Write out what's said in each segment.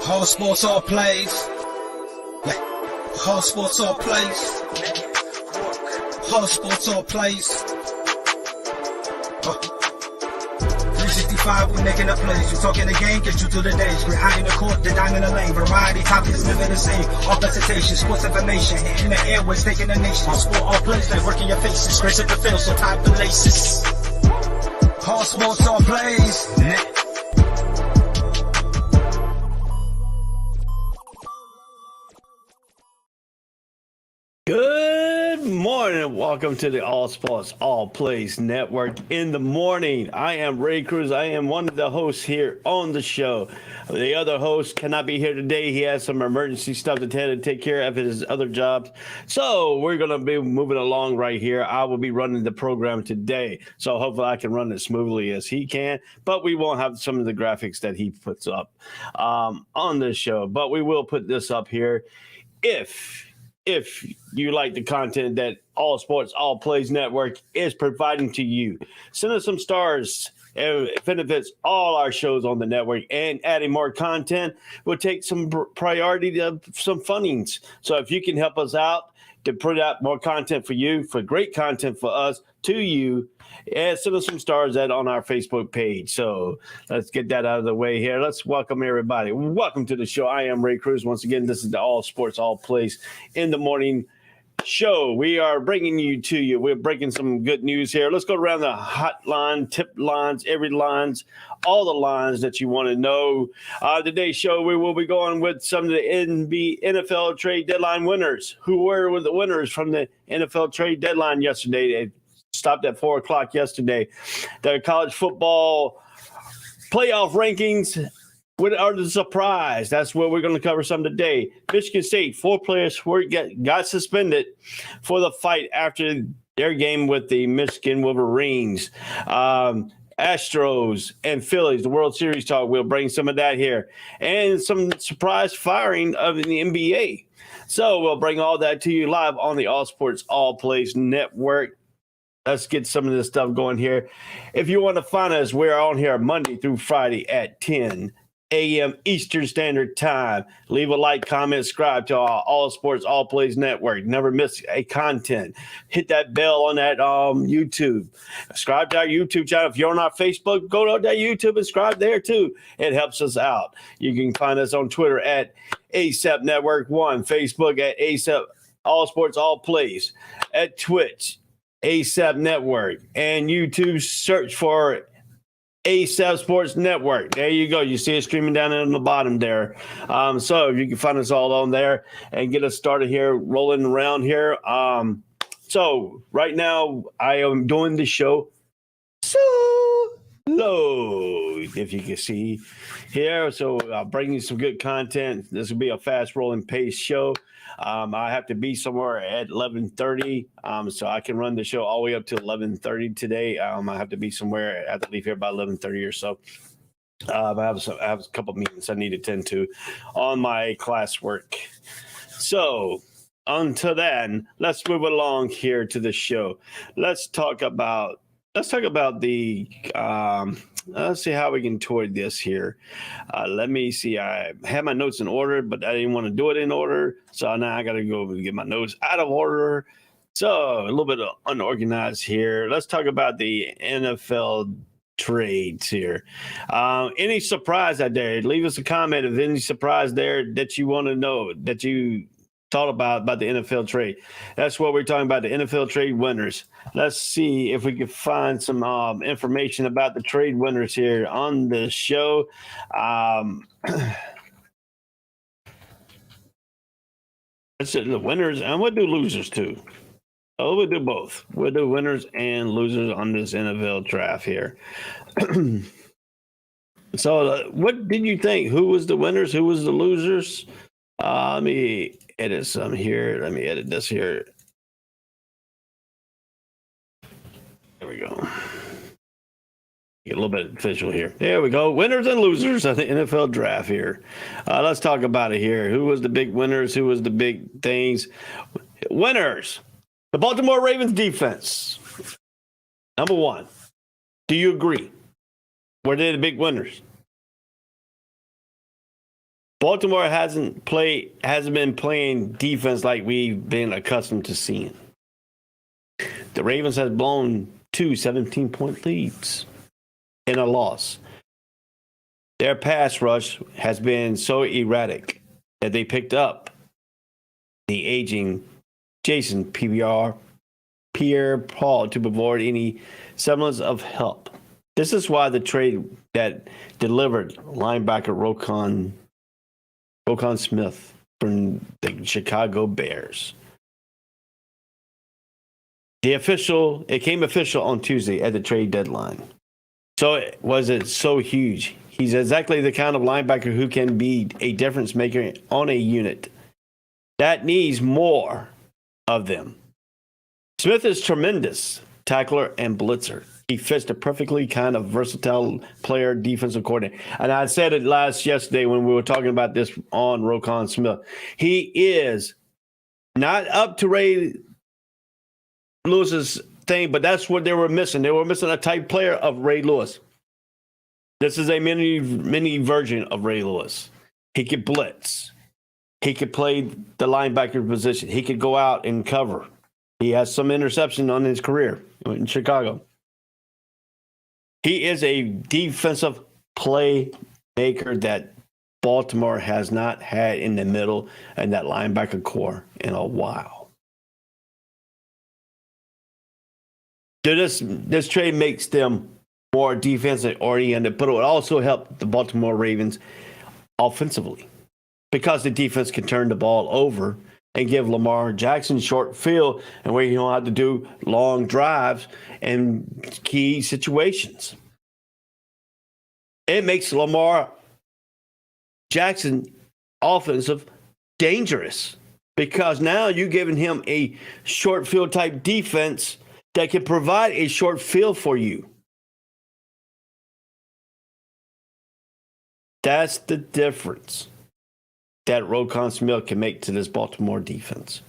Whole sports all plays. Yeah. Whole sports all plays. Whole sports all plays. 365, we making a plays. You talking the game, get you through the days. We're high in the court, the dime in the lane. Variety topics, living the same. All presentation, sports information. Hitting the airways, taking the nation. All sport, all plays, like working your faces. Grace at the field, so tie the laces. Whole sports all plays. Good morning. Welcome to the All Sports All Plays Network in the morning. I am Ray Cruz. I am one of the hosts here on the show. The other host cannot be here today. He has some emergency stuff to take care of at his other jobs. So we're going to be moving along right here. I will be running the program today. So hopefully I can run it smoothly as he can. But we won't have some of the graphics that he puts up on this show. But we will put this up here if you like the content that All Sports All Plays Network is providing to you. Send us some stars. It benefits all our shows on the network, and adding more content will take some priority to some fundings. So if you can help us out to put out more content for you, for great content for us to you, and send us some stars on our Facebook page. So let's get that out of the way here. Let's welcome everybody. Welcome to the show. I am Ray Cruz. Once again, this is the All Sports All Plays in the morning show. We are bringing you to you. We're breaking some good news here. Let's go around the hotline, tip lines, every lines, all the lines that you want to know. Today's show, we will be going with some of the NFL trade deadline winners. Who were the winners from the NFL trade deadline yesterday? They stopped at 4 o'clock yesterday. The college football playoff rankings. What are the surprise? That's what we're going to cover some today. Michigan State, 4 players got suspended for the fight after their game with the Michigan Wolverines. Astros and Phillies, the World Series talk. We'll bring some of that here. And some surprise firing of the NBA. So we'll bring all that to you live on the All Sports All Plays Network. Let's get some of this stuff going here. If you want to find us, we're on here Monday through Friday at 10 a.m. Eastern Standard Time. Leave a like, comment, subscribe to our All Sports All Plays Network. Never miss a content. Hit that bell on that YouTube. Subscribe to our YouTube channel. If you're on our Facebook, go to that YouTube and subscribe there too. It helps us out. You can find us on Twitter at ASAP Network 1, Facebook at ASAP All Sports All Plays, at Twitch ASAP Network, and YouTube search for ASAP Sports Network. There you go. You see it streaming down on the bottom there. So you can find us all on there and get us started here, rolling around here. So right now I am doing the show solo, if you can see here. So I'll bring you some good content. This will be a fast rolling pace show. I have to be somewhere at 11:30, so I can run the show all the way up to 11:30 today. I have to be somewhere. I have to leave here by 11:30 or so. I have a couple of meetings I need to attend to on my classwork. So until then, let's move along here to the show. Let's talk about the let's see how we can toy this here. Let me see. I have my notes in order, but I didn't want to do it in order. So now I got to go and get my notes out of order. So a little bit of unorganized here. Let's talk about the NFL trades here. Any surprise out there? Leave us a comment of any surprise there that you want to know, that you thought about the NFL trade. That's what we're talking about, the NFL trade winners. Let's see if we can find some information about the trade winners here on the show. Let's see the winners, and we'll do losers too. Oh, we'll do both. We'll do winners and losers on this NFL draft here. So what did you think? Who was the winners? Who was the losers? Let me edit some here. Let me edit this here. There we go. Get a little bit official here. There we go. Winners and losers of the NFL draft here. Let's talk about it here. Who was the big winners? Who was the big things? Winners. The Baltimore Ravens defense. Number one. Do you agree? Were they the big winners? Baltimore hasn't been playing defense like we've been accustomed to seeing. The Ravens have blown 2 17-point leads in a loss. Their pass rush has been so erratic that they picked up the aging Jason Pierre-Paul to avoid any semblance of help. This is why the trade that delivered linebacker Roquan Smith from the Chicago Bears. It came official on Tuesday at the trade deadline. So was it so huge? He's exactly the kind of linebacker who can be a difference maker on a unit that needs more of them. Smith is tremendous tackler and blitzer. He fits the perfectly kind of versatile player, defensive coordinator. And I said it yesterday when we were talking about this on Roquan Smith. He is not up to Ray Lewis's thing, but that's what they were missing. They were missing a type player of Ray Lewis. This is a mini version of Ray Lewis. He could blitz. He could play the linebacker position. He could go out and cover. He has some interception on his career in Chicago. He is a defensive playmaker that Baltimore has not had in the middle and that linebacker core in a while. So this trade makes them more defensive oriented, but it would also help the Baltimore Ravens offensively because the defense can turn the ball over and give Lamar Jackson short field and where you don't have to do long drives and key situations. It makes Lamar Jackson offensive dangerous because now you're giving him a short field type defense that can provide a short field for you. That's the difference that Roquan Smith can make to this Baltimore defense.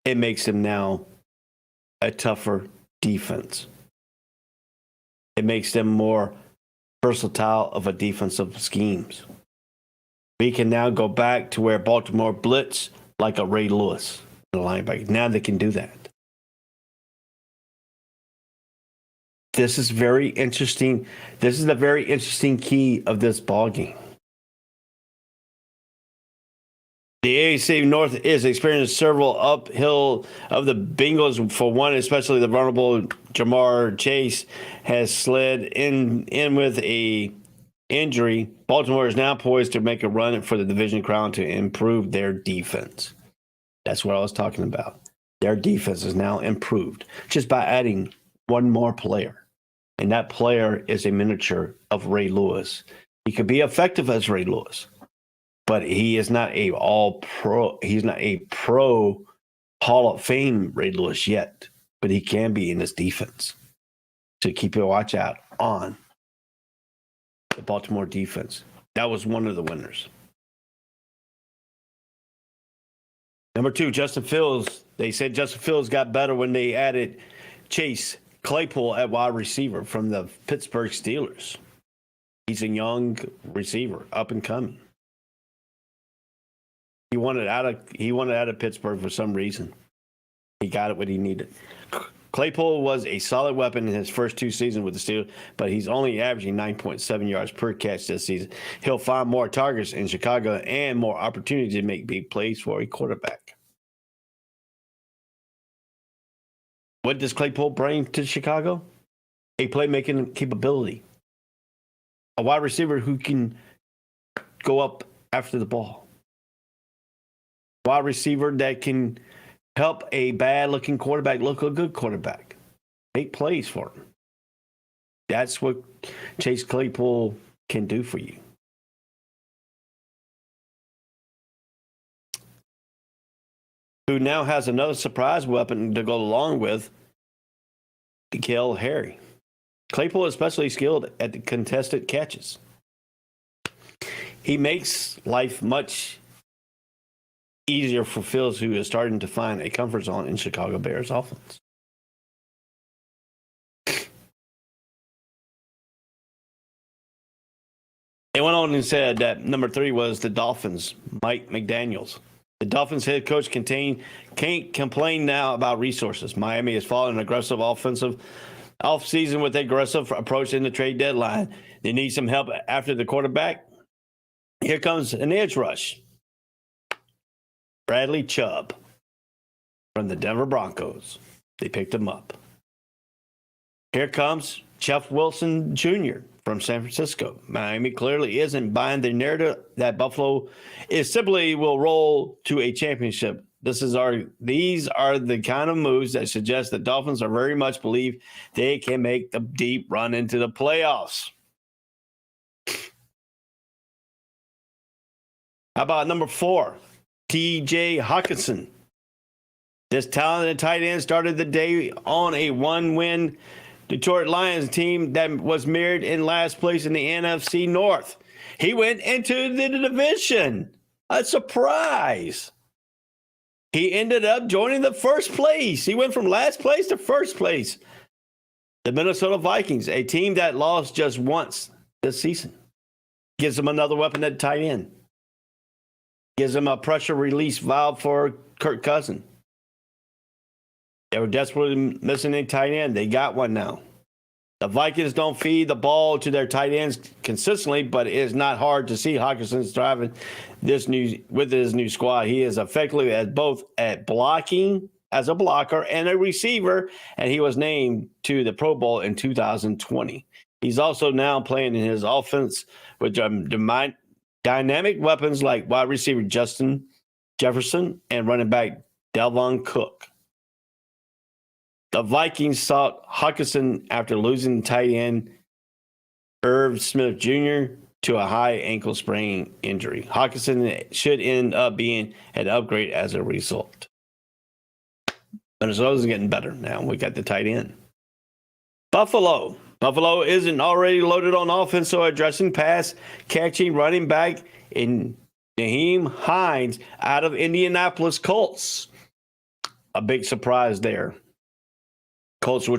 It makes him now a tougher defense. It makes them more versatile of a defensive schemes. We can now go back to where Baltimore blitz like a Ray Lewis, the linebacker. Now they can do that. This is very interesting. This is the very interesting key of this ball game. The AFC North is experiencing several uphill of the Bengals. For one, especially the vulnerable Jamar Chase has slid in with a injury. Baltimore is now poised to make a run for the division crown to improve their defense. That's what I was talking about. Their defense is now improved just by adding one more player. And that player is a miniature of Ray Lewis. He could be effective as Ray Lewis, but he is not a all-pro. He's not a pro Hall of Fame Ray Lewis yet, but he can be in this defense. So keep your watch out on the Baltimore defense. That was one of the winners. Number 2, Justin Fields. They said Justin Fields got better when they added Chase Claypool at wide receiver from the Pittsburgh Steelers. He's a young receiver, up and coming. He wanted out of Pittsburgh for some reason. He got it what he needed. Claypool was a solid weapon in his first 2 seasons with the Steelers, but he's only averaging 9.7 yards per catch this season. He'll find more targets in Chicago and more opportunities to make big plays for a quarterback. What does Claypool bring to Chicago? A playmaking capability. A wide receiver who can go up after the ball. Wide receiver that can help a bad-looking quarterback look a good quarterback. Make plays for him. That's what Chase Claypool can do for you. Who now has another surprise weapon to go along with N'Keal Harry. Claypool is especially skilled at the contested catches. He makes life much easier for Fields, who is starting to find a comfort zone in Chicago Bears offense. They went on and said that number 3 was the Dolphins, Mike McDaniels. The Dolphins head coach can't complain now about resources. Miami has followed an aggressive offensive offseason with aggressive approach in the trade deadline. They need some help after the quarterback. Here comes an edge rush. Bradley Chubb from the Denver Broncos. They picked him up. Here comes Jeff Wilson Jr. from San Francisco. Miami clearly isn't buying the narrative that Buffalo is simply will roll to a championship. These are the kind of moves that suggest the Dolphins are very much believe they can make the deep run into the playoffs. How about number 4, TJ Hockenson? This talented tight end started the day on a 1-win Detroit Lions team that was mirrored in last place in the NFC North. He went into the division. A surprise. He ended up joining the first place. He went from last place to first place. The Minnesota Vikings, a team that lost just once this season, gives them another weapon at tight end. Gives them a pressure release valve for Kirk Cousins. They were desperately missing a tight end. They got one now. The Vikings don't feed the ball to their tight ends consistently, but it is not hard to see Hawkinson's driving with his new squad. He is effectively as both at blocking as a blocker and a receiver, and he was named to the Pro Bowl in 2020. He's also now playing in his offense with dynamic weapons like wide receiver Justin Jefferson and running back Dalvin Cook. The Vikings sought Hockenson after losing tight end Irv Smith Jr. to a high ankle sprain injury. Hockenson should end up being an upgrade as a result. Minnesota's getting better now. We got the tight end. Buffalo. Buffalo isn't already loaded on offense, so addressing pass catching running back in Nyheim Hines out of Indianapolis Colts. A big surprise there. Colts were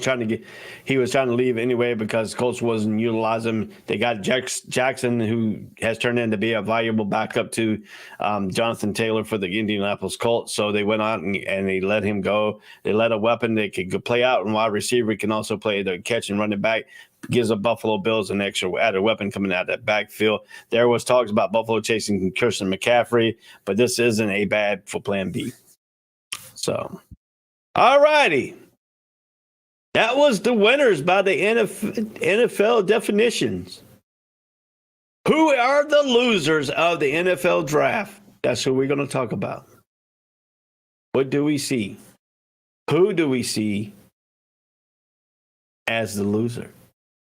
he was trying to leave anyway because Colts wasn't utilizing him. They got Jackson, who has turned in to be a valuable backup to Jonathan Taylor for the Indianapolis Colts. So they went out and they let him go. They let a weapon that could play out and wide receiver, can also play the catch and running back. Gives the Buffalo Bills an extra added weapon coming out of that backfield. There was talks about Buffalo chasing Christian McCaffrey, but this isn't a bad for plan B. So, all righty. That was the winners by the NFL definitions. Who are the losers of the NFL draft? That's who we're going to talk about. What do we see? Who do we see as the loser?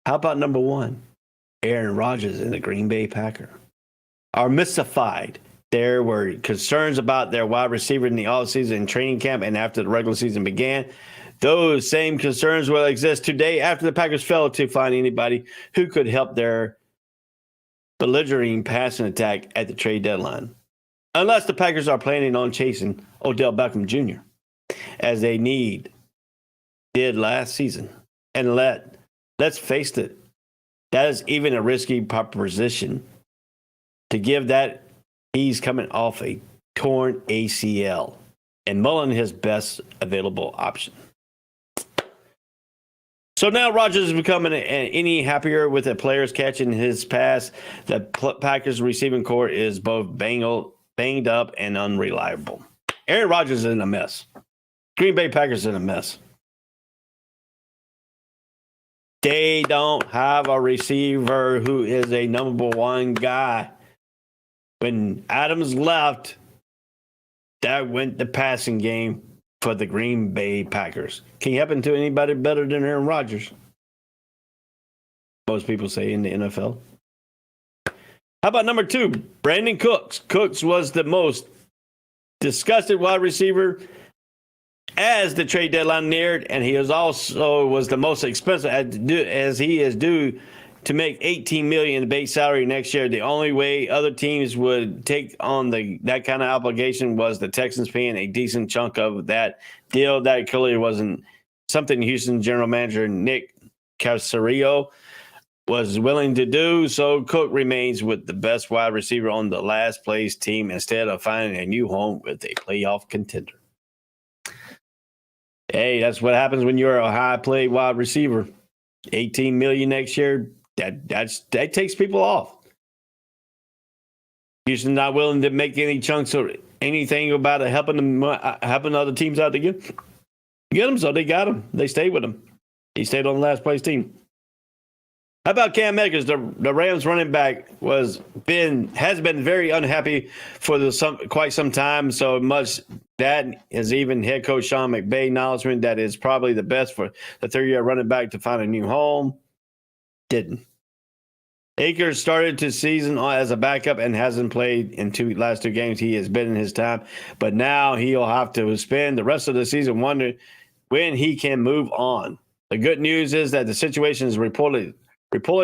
How about number 1? Aaron Rodgers and the Green Bay Packers are mystified. There were concerns about their wide receiver in the offseason and training camp and after the regular season began. Those same concerns will exist today after the Packers failed to find anybody who could help their belligerent passing attack at the trade deadline. Unless the Packers are planning on chasing Odell Beckham Jr., as they did last season. And let's face it, that is even a risky proposition to give that he's coming off a torn ACL and Mullen his best available option. So now Rodgers is becoming any happier with the players catching his pass. The Packers receiving core is both banged up and unreliable. Aaron Rodgers is in a mess. Green Bay Packers in a mess. They don't have a receiver who is a number 1 guy. When Adams left, that went the passing game for the Green Bay Packers. Can you happen to anybody better than Aaron Rodgers? Most people say in the NFL. How about number 2, Brandon Cooks? Cooks was the most disgusted wide receiver as the trade deadline neared, and he was the most expensive as he is due to make $18 million in base salary next year. The only way other teams would take on that kind of obligation was the Texans paying a decent chunk of that deal. That clearly wasn't something Houston general manager Nick Caserio was willing to do, so Cook remains with the best wide receiver on the last place team instead of finding a new home with a playoff contender. Hey, that's what happens when you're a high-paid wide receiver. $18 million next year, that takes people off. Houston not willing to make any chunks or anything about it, helping other teams out to get them, so they got him. They stayed with him. He stayed on the last place team. How about Cam Akers? The Rams running back has been very unhappy for quite some time. So much that is even head coach Sean McVay acknowledgement that it's probably the best for the third-year running back to find a new home. Didn't. Akers started the season as a backup and hasn't played in last two games. He has been in his time, but now he'll have to spend the rest of the season wondering when he can move on. The good news is that the situation is reportedly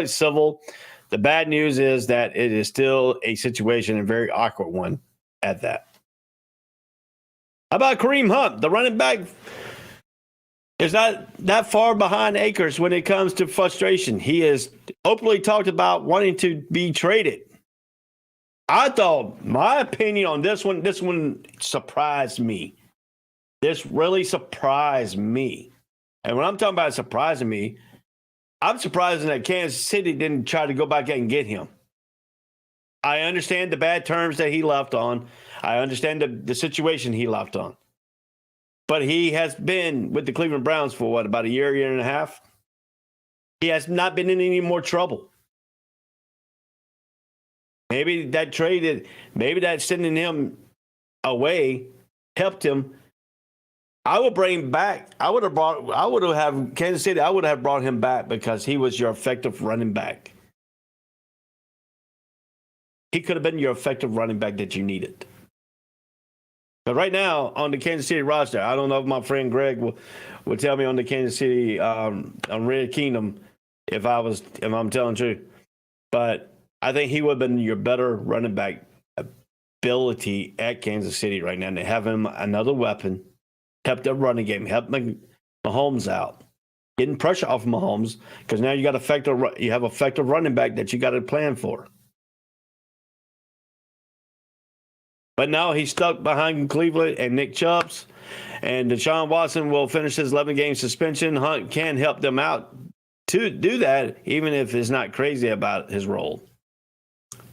civil. The bad news is that it is still a situation, a very awkward one at that. How about Kareem Hunt? The running back is not that far behind Akers when it comes to frustration. He has openly talked about wanting to be traded. I thought my opinion on this one surprised me. This really surprised me. And when I'm talking about surprising me, I'm surprised that Kansas City didn't try to go back and get him. I understand the bad terms that he left on. I understand the situation he left on. But he has been with the Cleveland Browns for about a year and a half? He has not been in any more trouble. Maybe that sending him away helped him. I would bring him back. I would have Kansas City. I would have brought him back because he was your effective running back. He could have been your effective running back that you needed. But right now on the Kansas City roster, I don't know if my friend Greg will tell me on the Kansas City on Red Kingdom if I'm telling the truth. But I think he would have been your better running back ability at Kansas City right now to have him another weapon. Help the running game, help Mahomes out, getting pressure off Mahomes because now you have effective running back that you got to plan for. But now he's stuck behind Cleveland and Nick Chubbs, and Deshaun Watson will finish his 11-game suspension. Hunt can help them out to do that, even if it's not crazy about his role.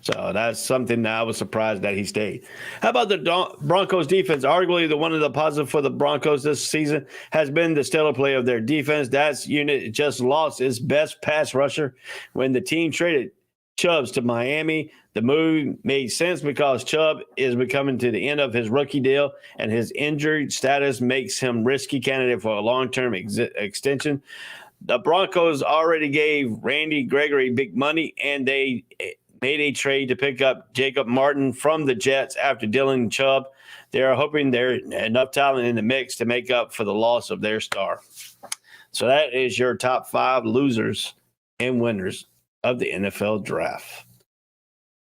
So that's something that I was surprised that he stayed. How about the Broncos defense? Arguably, one of the positives for the Broncos this season has been the stellar play of their defense. That unit just lost its best pass rusher when the team traded Chubbs to Miami. The move made sense because Chubb is becoming to the end of his rookie deal, and his injured status makes him risky candidate for a long-term extension. The Broncos already gave Randy Gregory big money, and they made a trade to pick up Jacob Martin from the Jets after dealing Chubb. They are hoping there's enough talent in the mix to make up for the loss of their star. So that is your top 5 losers and winners of the NFL draft.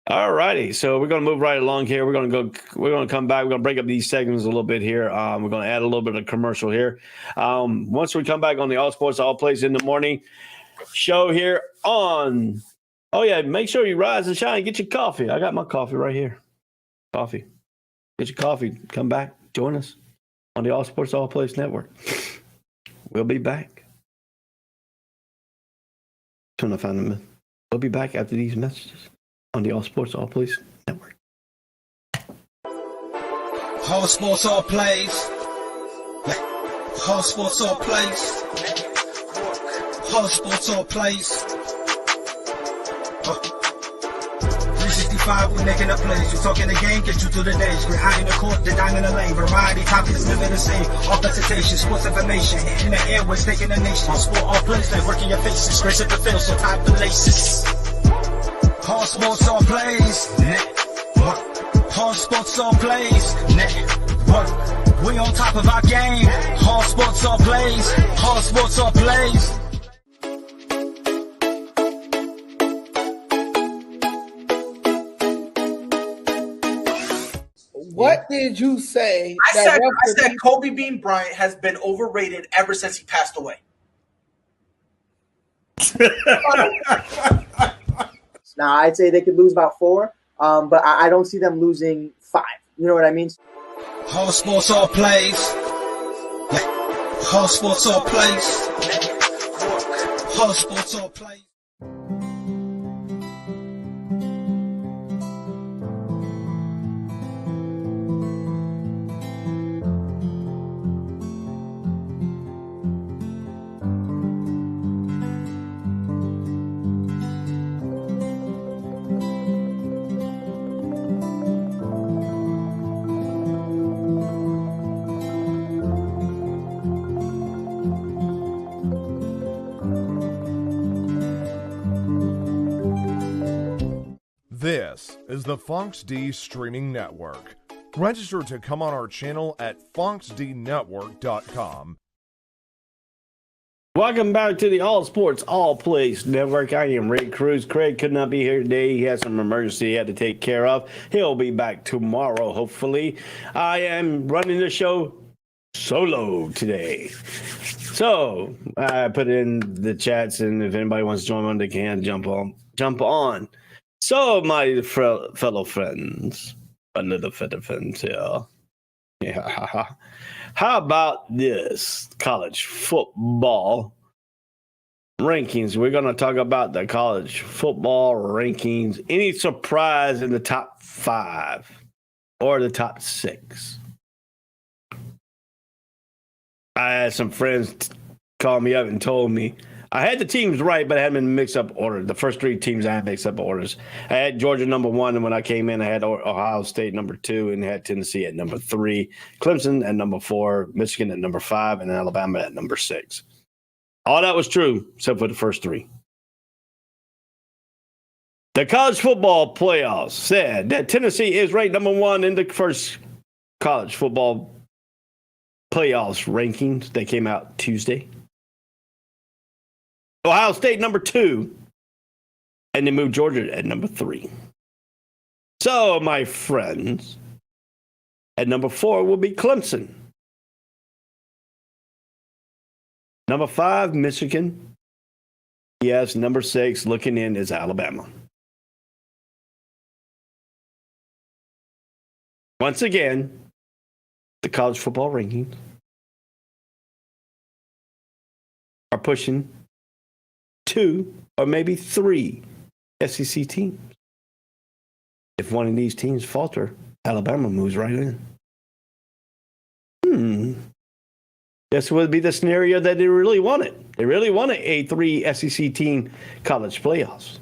All righty, so we're going to move right along here. We're going to come back. We're going to break up these segments a little bit here. We're going to add a little bit of commercial here. Once we come back on the All Sports All Plays in the Morning show here on. Oh, yeah, make sure you rise and shine. Get your coffee. I got my coffee right here. Coffee. Get your coffee. Come back. Join us on the All Sports All Plays Network. We'll be back. Trying to find them. We'll be back after these messages on the All Sports All Plays Network. All Sports All Plays. All Sports All Plays. All Sports All Plays. 365, we're making a plays. You talking the game, get you through the days. We're high in the court, the dime in the lane. Variety topics, living the same. All presentation, sports information. Hitting the airways, taking the nation. All sport, all plays, they working your faces. Grace at the field, so type the laces. All sports, all plays. Network. All sports, all plays. Network. We on top of our game. All sports, all plays. All sports, all plays. What did you say? I said Kobe Bean Bryant has been overrated ever since he passed away. Now, I'd say they could lose about 4, but I don't see them losing 5. You know what I mean? All sports, all plays. All sports, all plays. All sports, all plays. This is the Fox D Streaming Network. Register to come on our channel at foxdnetwork.com. Welcome back to the All Sports All Plays Network. I am Ray Cruz. Craig could not be here today. He has some emergency he had to take care of. He'll be back tomorrow, hopefully. I am running the show solo today. So I put in the chats, and if anybody wants to join one, they can jump on. So, my fellow friends, under the friends here, yeah. How about this college football rankings? We're going to talk about the college football rankings. Any surprise in the top 5 or the top 6? I had some friends call me up and told me I had the teams right, but I had them in mixed-up order. The first 3 teams I had mixed-up orders. I had Georgia number 1, and when I came in, I had Ohio State number 2, and had Tennessee at number 3, Clemson at number 4, Michigan at number 5, and Alabama at number 6. All that was true, except for the first 3. The college football playoffs said that Tennessee is ranked number 1 in the first college football playoffs rankings. They came out Tuesday. Ohio State number 2, and they moved Georgia at number 3. So, my friends, at number 4 will be Clemson. Number 5, Michigan. Yes, number 6, looking in, is Alabama. Once again, the college football rankings are pushing 2 or maybe 3 SEC teams. If one of these teams falter, Alabama moves right in. This would be the scenario that they really wanted. They really wanted a 3 SEC team college playoffs.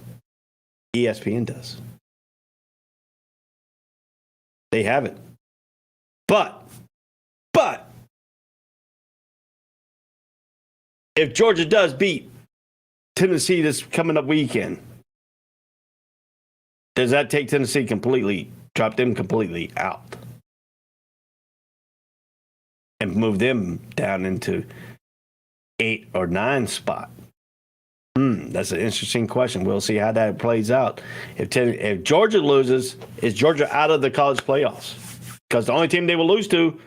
ESPN does. They have it. But if Georgia does beat Tennessee this coming up weekend, does that take Tennessee completely, drop them completely out and move them down into 8 or 9 spot? That's an interesting question. We'll see how that plays out. If Georgia loses, is Georgia out of the college playoffs? Because the only team they will lose to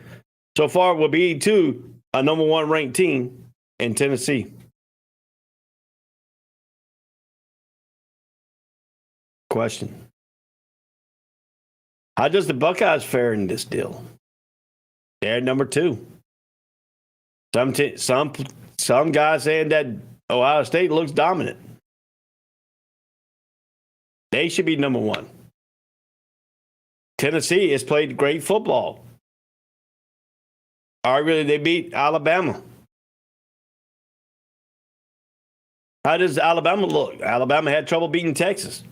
so far will be to a number 1 ranked team in Tennessee. Question. How does the Buckeyes fare in this deal? They're number 2. Some guys saying that Ohio State looks dominant. They should be number 1. Tennessee has played great football. Arguably, they beat Alabama. How does Alabama look? Alabama had trouble beating Texas.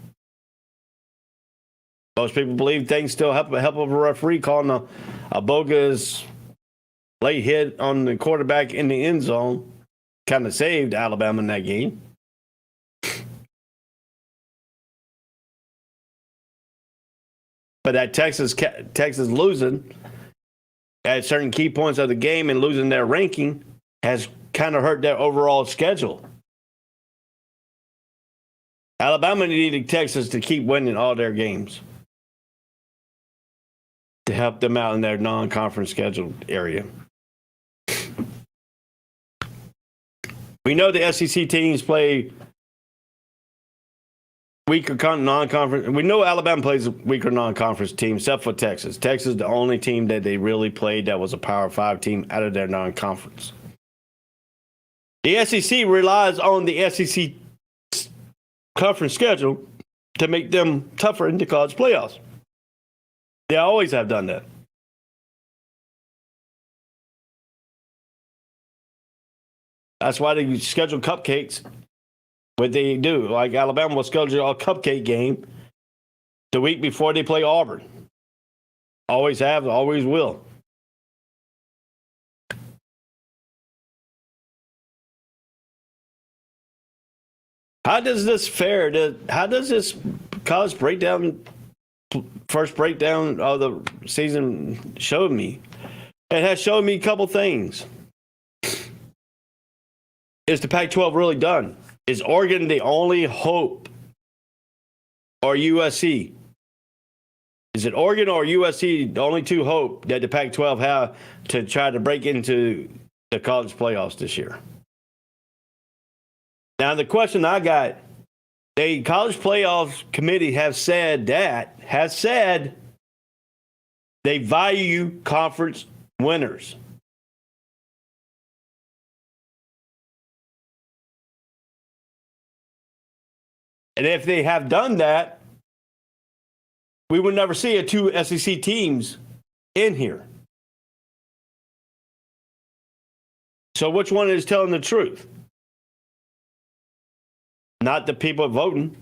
Most people believe things still help of a referee calling a bogus late hit on the quarterback in the end zone kind of saved Alabama in that game. But that Texas losing at certain key points of the game and losing their ranking has kind of hurt their overall schedule. Alabama needed Texas to keep winning all their games to help them out in their non-conference scheduled area. We know the SEC teams play weaker non-conference. We know Alabama plays a weaker non-conference team, except for Texas. Texas is the only team that they really played that was a Power 5 team out of their non-conference. The SEC relies on the SEC conference schedule to make them tougher in the college playoffs. They always have done that. That's why they schedule cupcakes. What they do, like Alabama will schedule a cupcake game the week before they play Auburn. Always have, always will. How does this fare? How does this college breakdown, first breakdown of the season, show me? It has shown me a couple things. Is the Pac-12 really done? Is Oregon the only hope, or USC? Is it Oregon or USC the only two hope that the Pac-12 have to try to break into the college playoffs this year? Now, the question I got, the college playoffs committee have said they value conference winners. And if they have done that, we would never see two SEC teams in here. So which one is telling the truth? Not the people voting.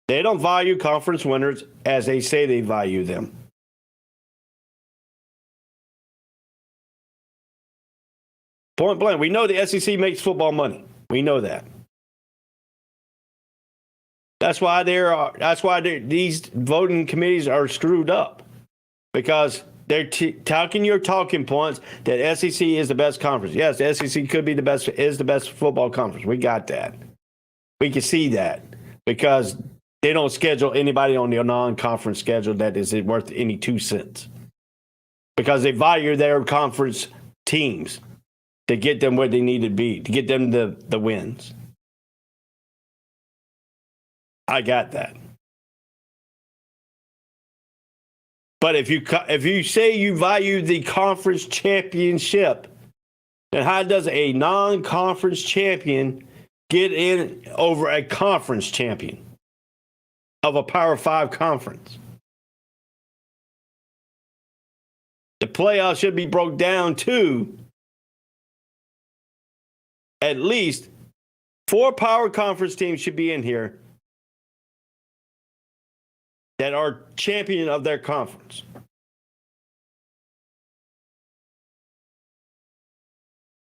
They don't value conference winners as they say they value them. Point blank, we know the SEC makes football money. We know that. That's why these voting committees are screwed up, because they're talking your talking points that SEC is the best conference. Yes, the SEC could be the best football conference. We got that. We can see that because they don't schedule anybody on their non-conference schedule that is worth any 2 cents, because they value their conference teams to get them where they need to be, to get them the wins. I got that. But if you say you value the conference championship, then how does a non-conference champion get in over a conference champion of a Power 5 conference? The playoffs should be broke down to at least 4 power conference teams should be in here that are champion of their conference.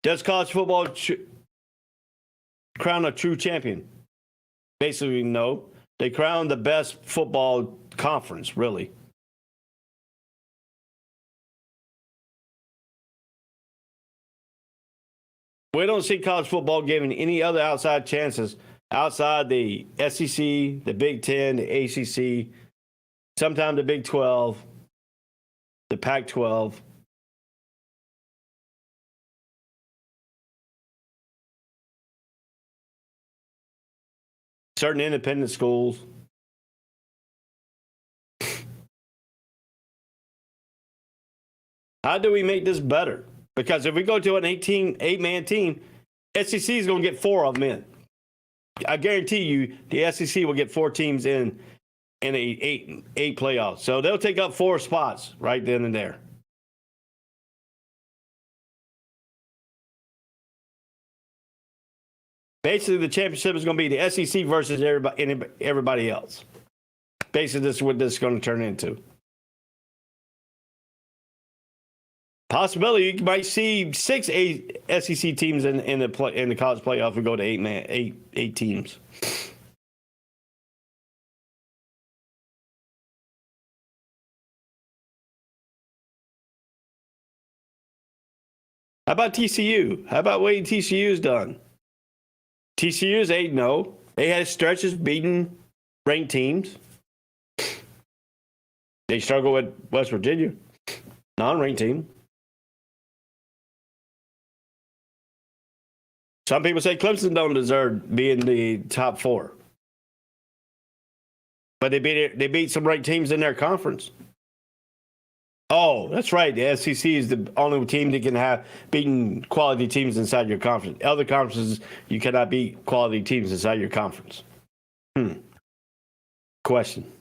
Does college football crown a true champion? Basically, no. They crown the best football conference, really. We don't see college football giving any other outside chances outside the SEC, the Big Ten, the ACC, sometimes the Big 12, the Pac-12. Certain independent schools. How do we make this better? Because if we go to an 8-man team, SEC is going to get 4 of them in. I guarantee you the SEC will get 4 teams in a 8 playoffs. So they'll take up 4 spots right then and there. Basically, the championship is going to be the SEC versus everybody else. Basically, this is what this is going to turn into. Possibility you might see 6 SEC teams in the college playoff and go to 8 teams. How about TCU? How about what TCU's done? TCU's 8-0. They had stretches beating ranked teams. They struggle with West Virginia, non-ranked team. Some people say Clemson don't deserve being the top 4. But they beat some ranked teams in their conference. Oh, that's right. The SEC is the only team that can have beaten quality teams inside your conference. Other conferences, you cannot beat quality teams inside your conference. Question.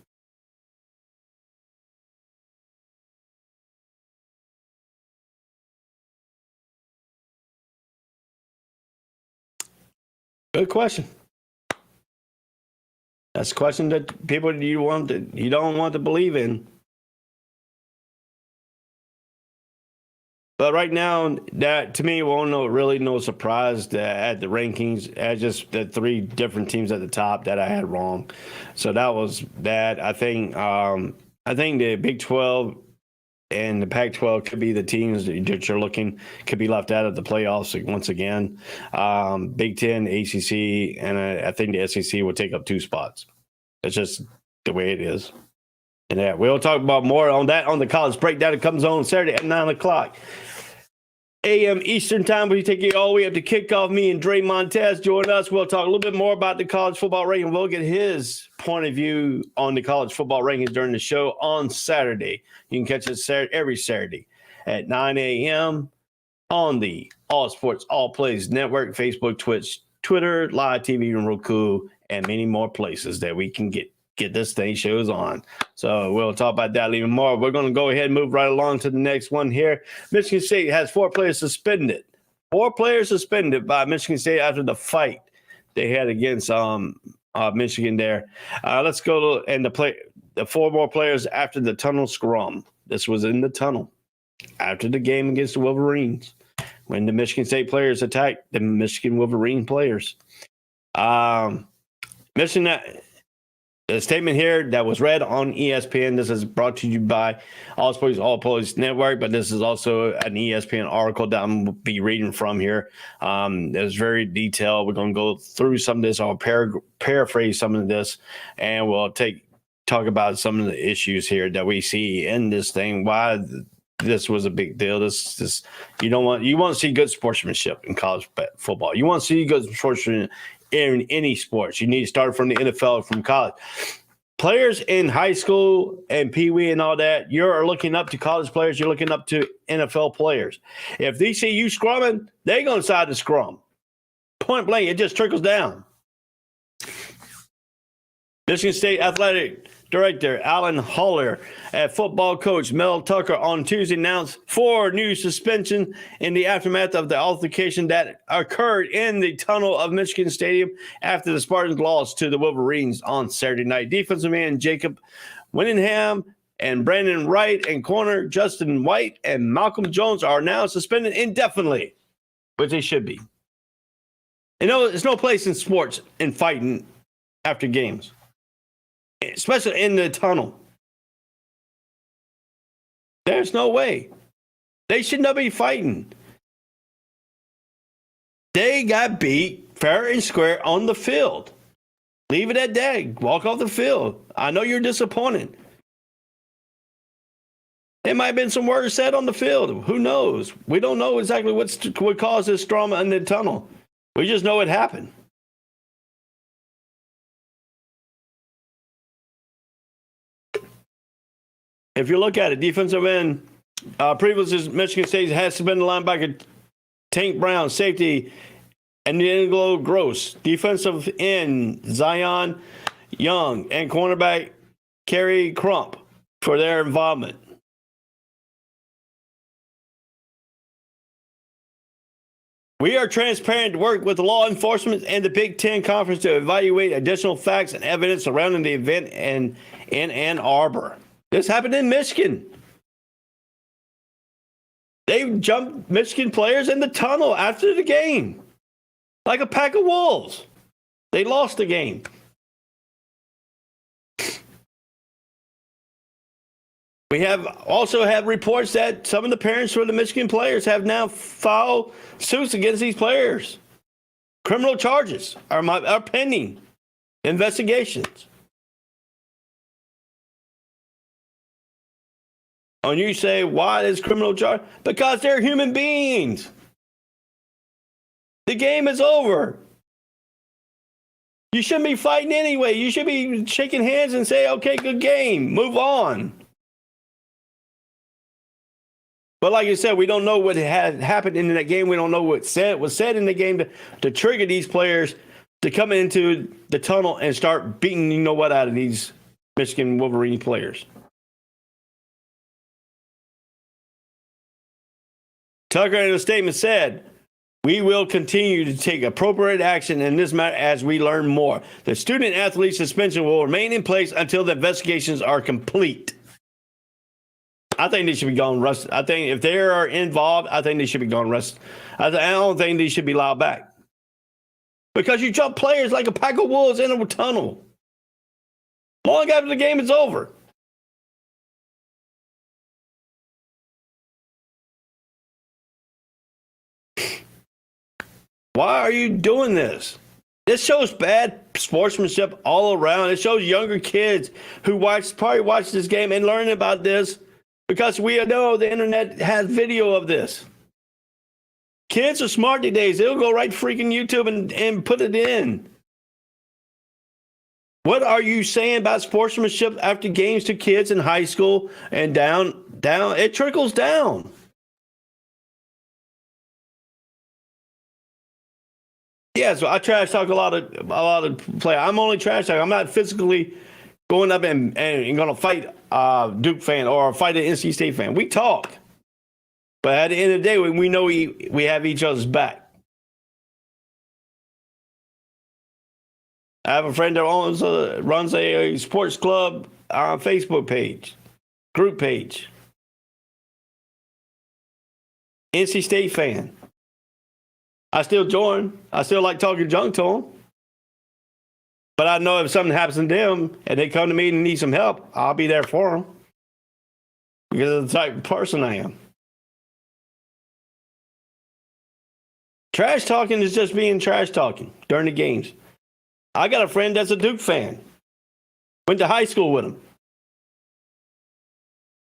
Good question. That's a question that people you don't want to believe in. But right now, that to me, really no surprise that at the rankings, at just the 3 different teams at the top that I had wrong. So that was that. I think the Big 12 and the Pac-12 could be the teams that you're looking could be left out of the playoffs once again. Big 10, ACC, and I think the SEC will take up 2 spots. It's just the way it is. And yeah, we'll talk about more on that on the college breakdown. It comes on Saturday at 9 o'clock a.m. Eastern time. We take you all the way up to kickoff. Me and Dre Montez join us. We'll talk a little bit more about the college football ranking. We'll get his point of view on the college football rankings during the show on Saturday. You can catch us every Saturday at 9 a.m. on the All Sports All Plays Network, Facebook, Twitch, Twitter, Live TV, and Roku, and many more places that we can get this thing shows on. So we'll talk about that even more. We're going to go ahead and move right along to the next one here. Michigan State has 4 players suspended. 4 players suspended by Michigan State after the fight they had against Michigan there. Let's go to the 4 more players after the tunnel scrum. This was in the tunnel after the game against the Wolverines when the Michigan State players attacked the Michigan Wolverine players. The statement here that was read on ESPN, this is brought to you by All Sports All Plays Network, but this is also an ESPN article that I'm going to be reading from here. It's very detailed. We're going to go through some of this. I'll paraphrase some of this, and we'll talk about some of the issues here that we see in this thing, why this was a big deal. This you want to see good sportsmanship in college football. You want to see good sportsmanship in any sports. You need to start from the NFL, from college. Players in high school and Pee Wee and all that, you're looking up to college players. You're looking up to NFL players. If they see you scrumming, they're going to decide to scrum. Point blank, it just trickles down. Michigan State Athletic Director Alan Haller and football coach Mel Tucker on Tuesday announced 4 new suspensions in the aftermath of the altercation that occurred in the tunnel of Michigan Stadium after the Spartans lost to the Wolverines on Saturday night. Defensive man Jacob Winningham and Brandon Wright and corner Justin White and Malcolm Jones are now suspended indefinitely, which they should be. There's no place in sports in fighting after games, especially in the tunnel. There's no way. They should not be fighting. They got beat fair and square on the field. Leave it at that. Walk off the field. I know you're disappointed. There might have been some words said on the field. Who knows? We don't know exactly what caused this drama in the tunnel. We just know it happened. If you look at it, defensive end, previously Michigan State has suspended linebacker Tank Brown, safety Angelo Gross, defensive end Zion Young, and cornerback Kerry Crump for their involvement. We are transparent to work with the law enforcement and the Big Ten Conference to evaluate additional facts and evidence surrounding the event in Ann Arbor. This happened in Michigan. They jumped Michigan players in the tunnel after the game, like a pack of wolves. They lost the game. We also have reports that some of the parents for the Michigan players have now filed suits against these players. Criminal charges are pending investigations. And you say, why is criminal charge? Because they're human beings. The game is over. You shouldn't be fighting anyway. You should be shaking hands and say, okay, good game. Move on. But like I said, we don't know what had happened in that game. We don't know what was said in the game to trigger these players to come into the tunnel and start beating out of these Michigan Wolverine players. Tucker in a statement said, "We will continue to take appropriate action in this matter as we learn more. The student athlete suspension will remain in place until the investigations are complete." I think they should be gone arrested. I think if they are involved, I think they should be gone arrested. I don't think they should be allowed back. Because you jump players like a pack of wolves in a tunnel long after the game is over. Why are you doing this? This shows bad sportsmanship all around. It shows younger kids who probably watch this game and learn about this because we know the internet has video of this. Kids are smart these days. They'll go right freaking YouTube and put it in. What are you saying about sportsmanship after games to kids in high school and down? It trickles down. Yeah, so I trash talk a lot of players. I'm only trash talking. I'm not physically going up and going to fight a Duke fan or fight an NC State fan. We talk, but at the end of the day, we know we have each other's back. I have a friend that runs a sports club Facebook page, group page. NC State fan. I still join. I still like talking junk to them. But I know if something happens to them and they come to me and need some help, I'll be there for them. Because of the type of person I am. Trash talking is just being trash talking during the games. I got a friend that's a Duke fan. Went to high school with him.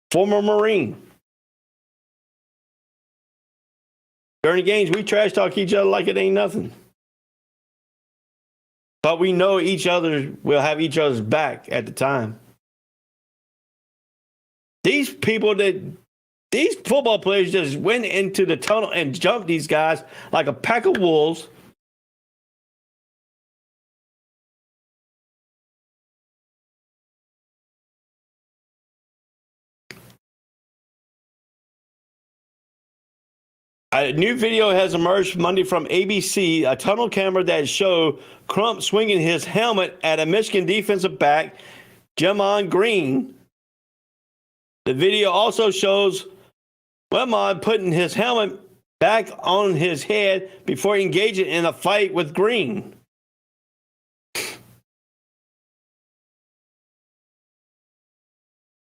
Former Marine. During the games, we trash talk each other like it ain't nothing. But we know each other will have each other's back at the time. These football players just went into the tunnel and jumped these guys like a pack of wolves. A new video has emerged Monday from ABC, a tunnel camera that showed Crump swinging his helmet at a Michigan defensive back, Gemon Green. The video also shows Wemon putting his helmet back on his head before engaging in a fight with Green.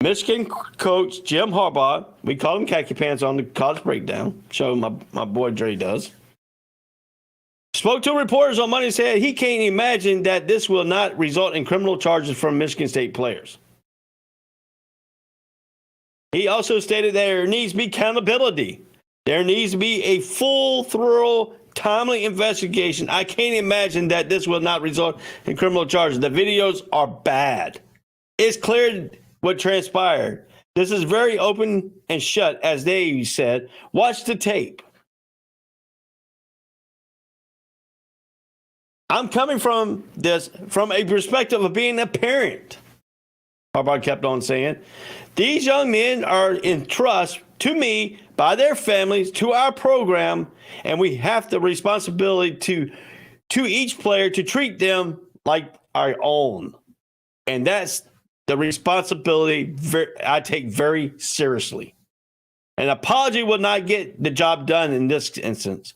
Michigan coach Jim Harbaugh, we call him Khaki Pants on the College Breakdown, show my boy Dre does, spoke to reporters on Monday and said he can't imagine that this will not result in criminal charges from Michigan State players. He also stated there needs to be accountability. There needs to be a full, thorough, timely investigation. I can't imagine that this will not result in criminal charges. The videos are bad. It's clear what transpired. This is very open and shut, as they said. Watch the tape. I'm coming from this from a perspective of being a parent. Harbaugh kept on saying, these young men are in trust to me by their families, to our program, and we have the responsibility to each player to treat them like our own. And that's the responsibility I take very seriously. An apology will not get the job done in this instance.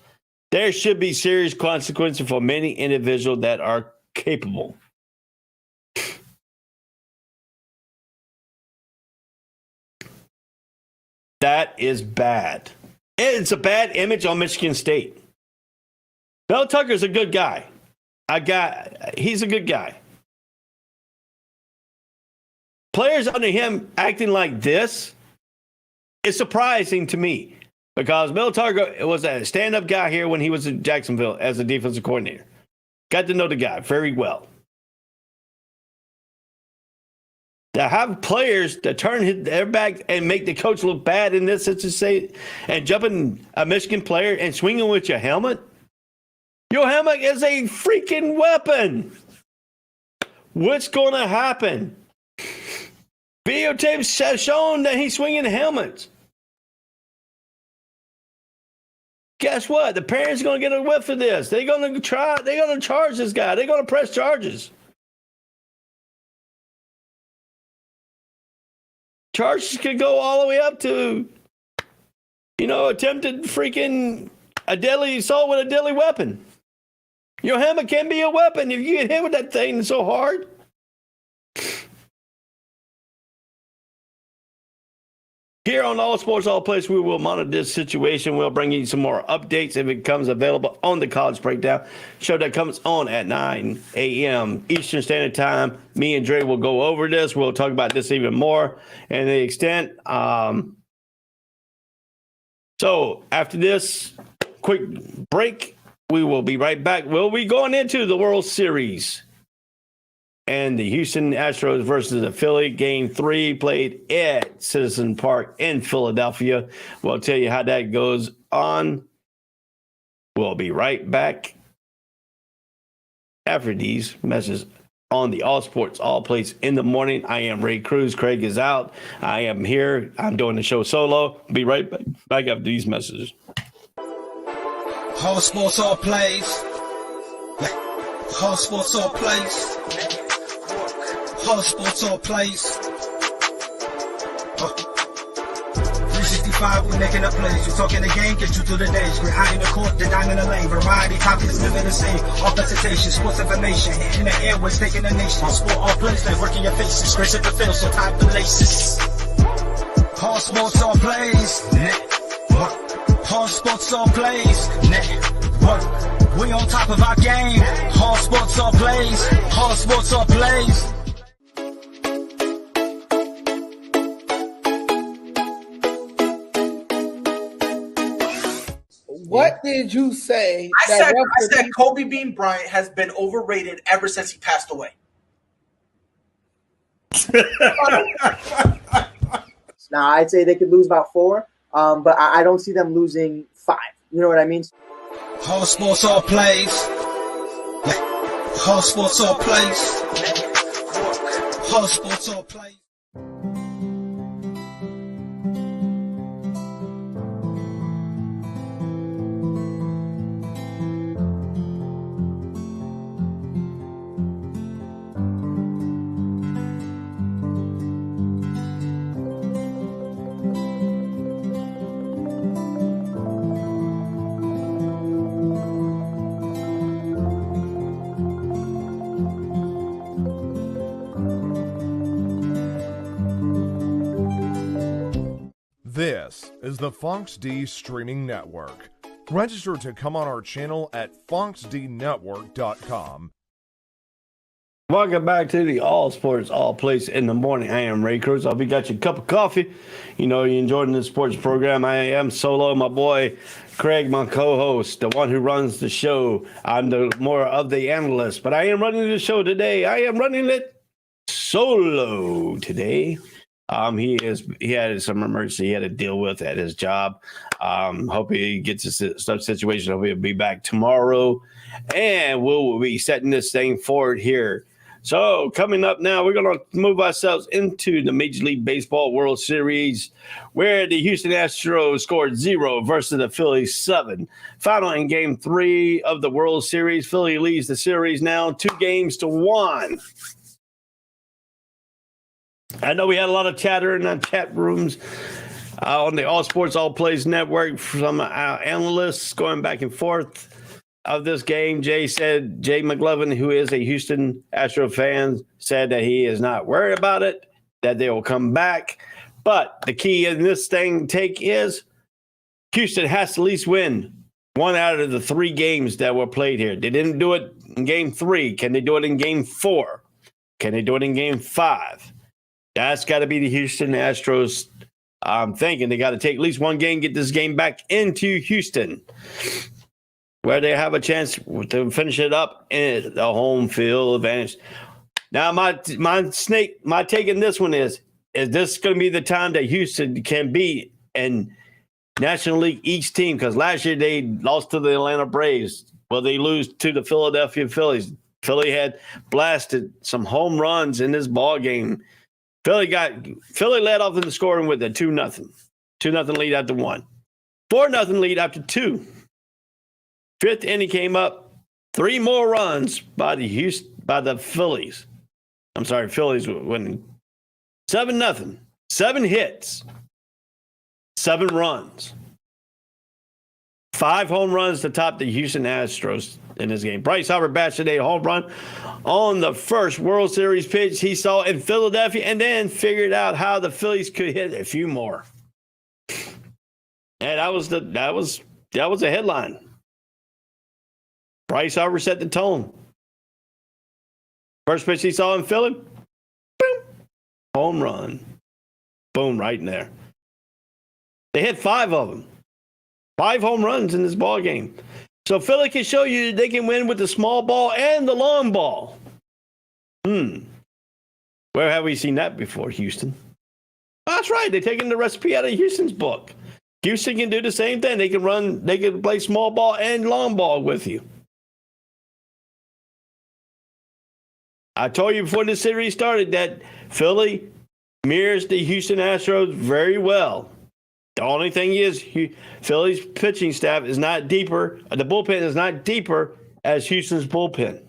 There should be serious consequences for many individuals that are capable. That is bad. It's a bad image on Michigan State. Mel Tucker's a good guy. He's a good guy. Players under him acting like this is surprising to me. because Bill Targo was a stand-up guy here when he was in Jacksonville as a defensive coordinator. Got to know the guy very well. To have players that turn their back and make the coach look bad in this situation and jumping a Michigan player and swinging with your helmet. Your helmet is a freaking weapon. What's going to happen? Videotapes have shown that he's swinging helmets. Guess what? The parents are going to get a whiff of this. They're going to charge this guy. They're going to press charges. Charges could go all the way up to, attempted freaking a deadly assault with a deadly weapon. Your helmet can be a weapon if you get hit with that thing so hard. Here on All Sports, All Plays, we will monitor this situation. We'll bring you some more updates if it becomes available on the College Breakdown show that comes on at 9 a.m. Eastern Standard Time. Me and Dre will go over this. We'll talk about this even more and the extent. So after this quick break, we will be right back. We'll be going into the World Series. And the Houston Astros versus the Philly Game 3 played at Citizen Park in Philadelphia. We'll tell you how that goes on. We'll be right back after these messages on the All Sports, All Plays in the morning. I am Ray Cruz. Craig is out. I am here. I'm doing the show solo. Be right back after these messages. All Sports, All Plays. All Sports, All Plays. All Sports, All Plays. 365, we making up plays. We talking the game, get you through the days. We're high in the court, the diamond in the lane. Variety topics, living the same. All presentation, sports information. Hitting the airways, taking the nation. All sport, all plays, like working your faces. Grace at the field, so tie the laces. All Sports, All Plays. All Sports, All Plays. Network. We on top of our game. All Sports, All Plays. All Sports, All Plays. What did you say? I said Kobe Bean Bryant has been overrated ever since he passed away. Now, I'd say they could lose about 4, but I don't see them losing 5. You know what I mean? All Sports, All Plays. All Sports, All Plays. All Sports, All Plays. This is the Fonx D Streaming Network. Register to come on our channel at fonxdnetwork.com. Welcome back to the All Sports, All Plays in the morning. I am Ray Cruz. I'll be got you a cup of coffee. You're enjoying the sports program. I am solo. My boy Craig, my co-host, the one who runs the show. I'm the more of the analyst, but I am running the show today. I am running it solo today. He had some emergency he had to deal with at his job. Hope he gets his stuff situation. Hope he'll be back tomorrow, and we'll be setting this thing forward here. So coming up now, we're going to move ourselves into the Major League Baseball World Series, where the Houston Astros scored 0 versus the Phillies 7. Final in Game 3 of the World Series. Philly leads the series now 2-1. I know we had a lot of chatter in our chat rooms on the All Sports, All Plays Network from analysts going back and forth of this game. Jay McLovin, who is a Houston Astro fan, said that he is not worried about it, that they will come back. But the key in this take is Houston has to at least win 1 out of the 3 games that were played here. They didn't do it in Game 3. Can they do it in Game 4? Can they do it in Game 5? That's got to be the Houston Astros I'm thinking they got to take at least one game, get this game back into Houston, where they have a chance to finish it up in the home field advantage. Now, my take in this one is this going to be the time that Houston can beat an National League East team? Because last year they lost to the Atlanta Braves. Well, they lose to the Philadelphia Phillies. Philly had blasted some home runs in this ball game. Philly led off in the scoring with a 2-0. 2-0 lead after 1. 4-0 lead after 2. Fifth inning came up. 3 more runs by the Phillies. I'm sorry, Phillies winning 7-0. 7 hits. 7 runs. 5 home runs to top the Houston Astros in this game. Bryce Harper batted a home run on the first World Series pitch he saw in Philadelphia, and then figured out how the Phillies could hit a few more. And that was a headline. Bryce Harper set the tone. First pitch he saw in Philly, boom, home run. Boom, right in there. They hit 5 of them. 5 home runs in this ball game. So Philly can show you they can win with the small ball and the long ball. Where have we seen that before, Houston? That's right. They're taking the recipe out of Houston's book. Houston can do the same thing. They can play small ball and long ball with you. I told you before this series started that Philly mirrors the Houston Astros very well. The only thing is Philly's pitching staff is not deeper. The bullpen is not deeper as Houston's bullpen.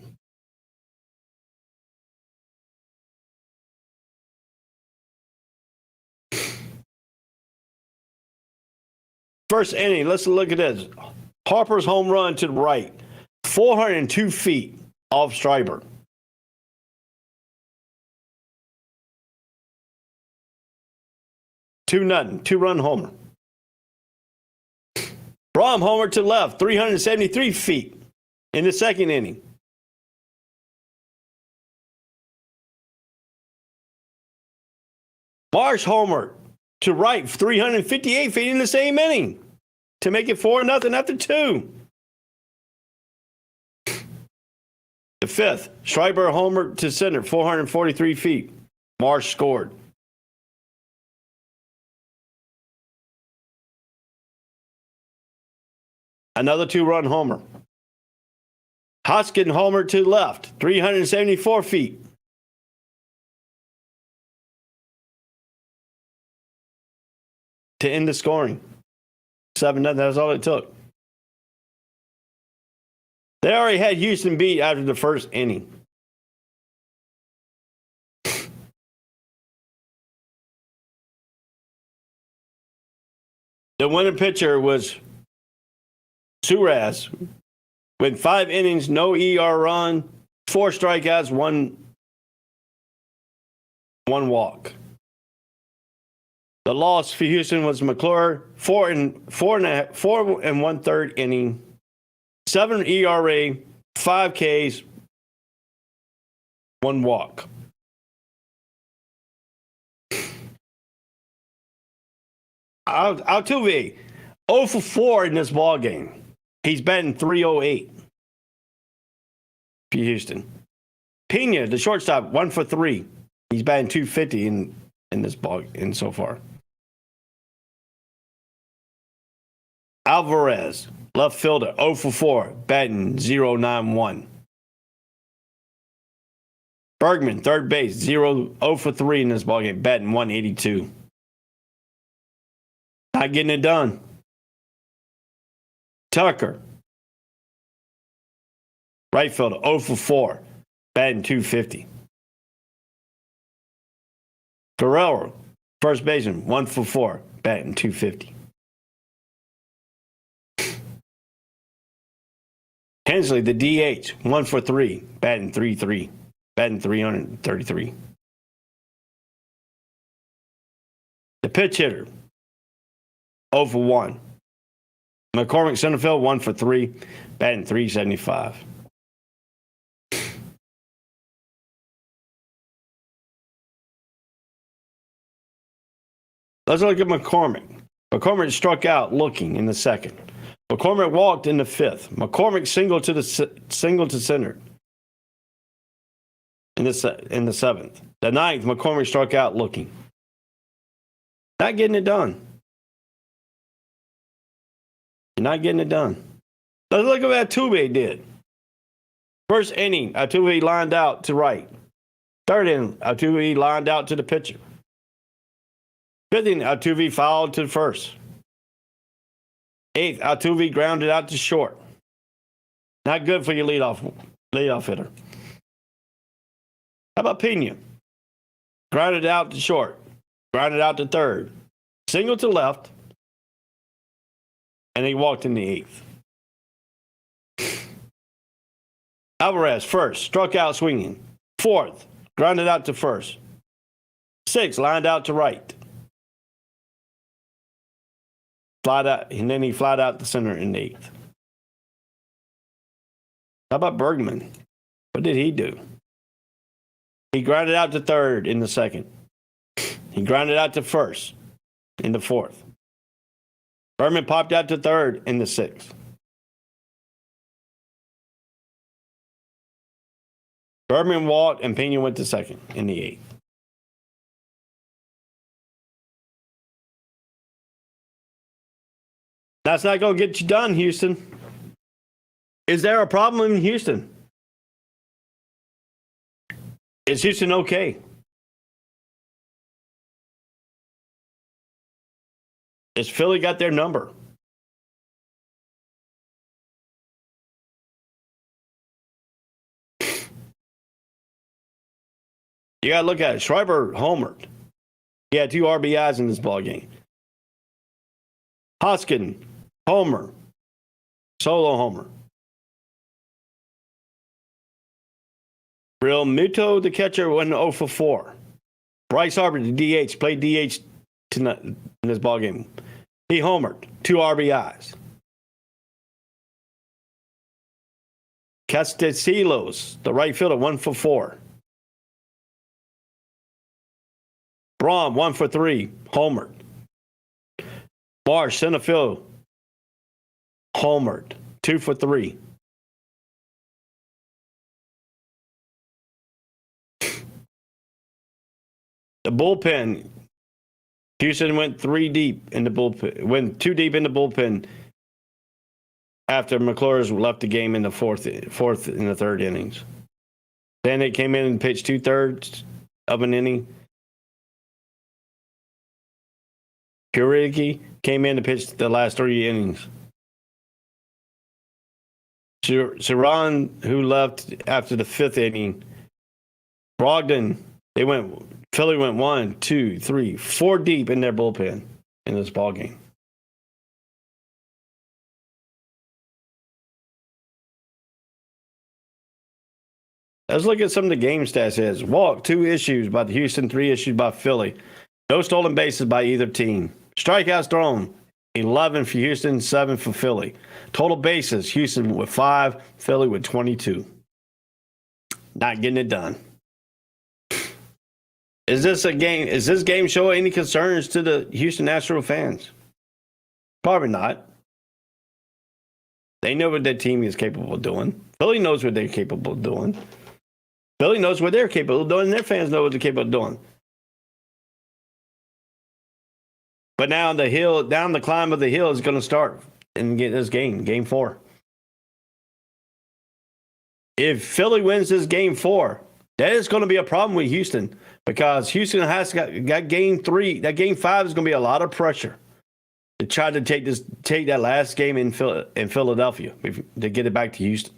First inning, let's look at this. Harper's home run to the right, 402 feet off Streiber. Two-0, 2-run homer. Braum homer to left, 373 feet in the second inning. Marsh homer to right, 358 feet in the same inning to make it 4-0 after 2. The fifth, Streiber homer to center, 443 feet. Marsh scored. Another 2-run homer. Hoskin homer to left, 374 feet. To end the scoring. 7-0, that's all it took. They already had Houston beat after the first inning. The winning pitcher was Suarez. Went 5 innings, no ER run, 4 strikeouts, one walk. The loss for Houston was McClure, 4 1/3 inning, 7 ERA, 5 Ks, 1 walk. Altuve, 0 for 4 in this ball game. He's batting .308 for Houston. Pena, the shortstop, 1 for 3. He's batting .250 in this ball so far. Alvarez, left fielder, 0 for 4, batting .091. Bergman, third base, 0 for 3 in this ball game, batting .182. Not getting it done. Tucker, right fielder, 0 for 4, batting .250. Guerrero, first baseman, 1 for 4, batting .250. Hensley, the DH, 1 for 3, batting .333. The pitch hitter, 0 for 1. McCormick, center field, 1 for 3, batting .375. Let's look at McCormick. McCormick struck out looking in the second. McCormick walked in the fifth. McCormick single to center in the seventh. The ninth, McCormick struck out looking. Not getting it done. You're not getting it done. Let's look at what Altuve did. First inning, Altuve lined out to right. Third inning, Altuve lined out to the pitcher. Fifth inning, Altuve fouled to the first. Eighth, Altuve grounded out to short. Not good for your leadoff hitter. How about Pena? Grounded out to short. Grounded out to third. Single to left. And he walked in the eighth. Alvarez, first, struck out swinging. Fourth, grounded out to first. Sixth, lined out to right. Flied out, and then he flied out the center in the eighth. How about Bergman? What did he do? He grounded out to third in the second. He grounded out to first in the fourth. Bergman popped out to third in the sixth. Bergman walked and Pena went to second in the eighth. That's not going to get you done, Houston. Is there a problem in Houston? Is Houston okay? Has Philly got their number? You got to look at it. Schreiber homered. He had 2 RBIs in this ball game. Hoskin, homer. Solo homer. Real Muto, the catcher, went 0 for 4. Bryce Harper, the DH, played DH tonight in this ball game. He homered, 2 RBIs. Castellanos, the right fielder, 1 for 4. Braun, 1 for 3, homered. Marsh, center field, homered, 2 for 3. The bullpen, Houston went 3 deep in the bullpen, went 2 deep in the bullpen after McClure's left the game in the fourth and the third innings. Then it came in and pitched 2/3 of an inning. Kuricki came in to pitch the last 3 innings. Cerron, who left after the 5th inning. Brogdon, Philly went 1, 2, 3, 4 deep in their bullpen in this ball game. Let's look at some of the game stats. It says walk, 2 issues by the Houston, 3 issues by Philly. No stolen bases by either team. Strikeouts thrown, 11 for Houston, 7 for Philly. Total bases, Houston with 5, Philly with 22. Not getting it done. Is this game showing any concerns to the Houston Astros fans? Probably not. They know what their team is capable of doing. Philly knows what they're capable of doing. Philly knows what they're capable of doing, and their fans know what they're capable of doing. But now down the climb of the hill is going to start in this game 4. If Philly wins this game 4, that is going to be a problem with Houston because Houston has got game 3. That game 5 is going to be a lot of pressure to try to take that last game in Philadelphia to get it back to Houston.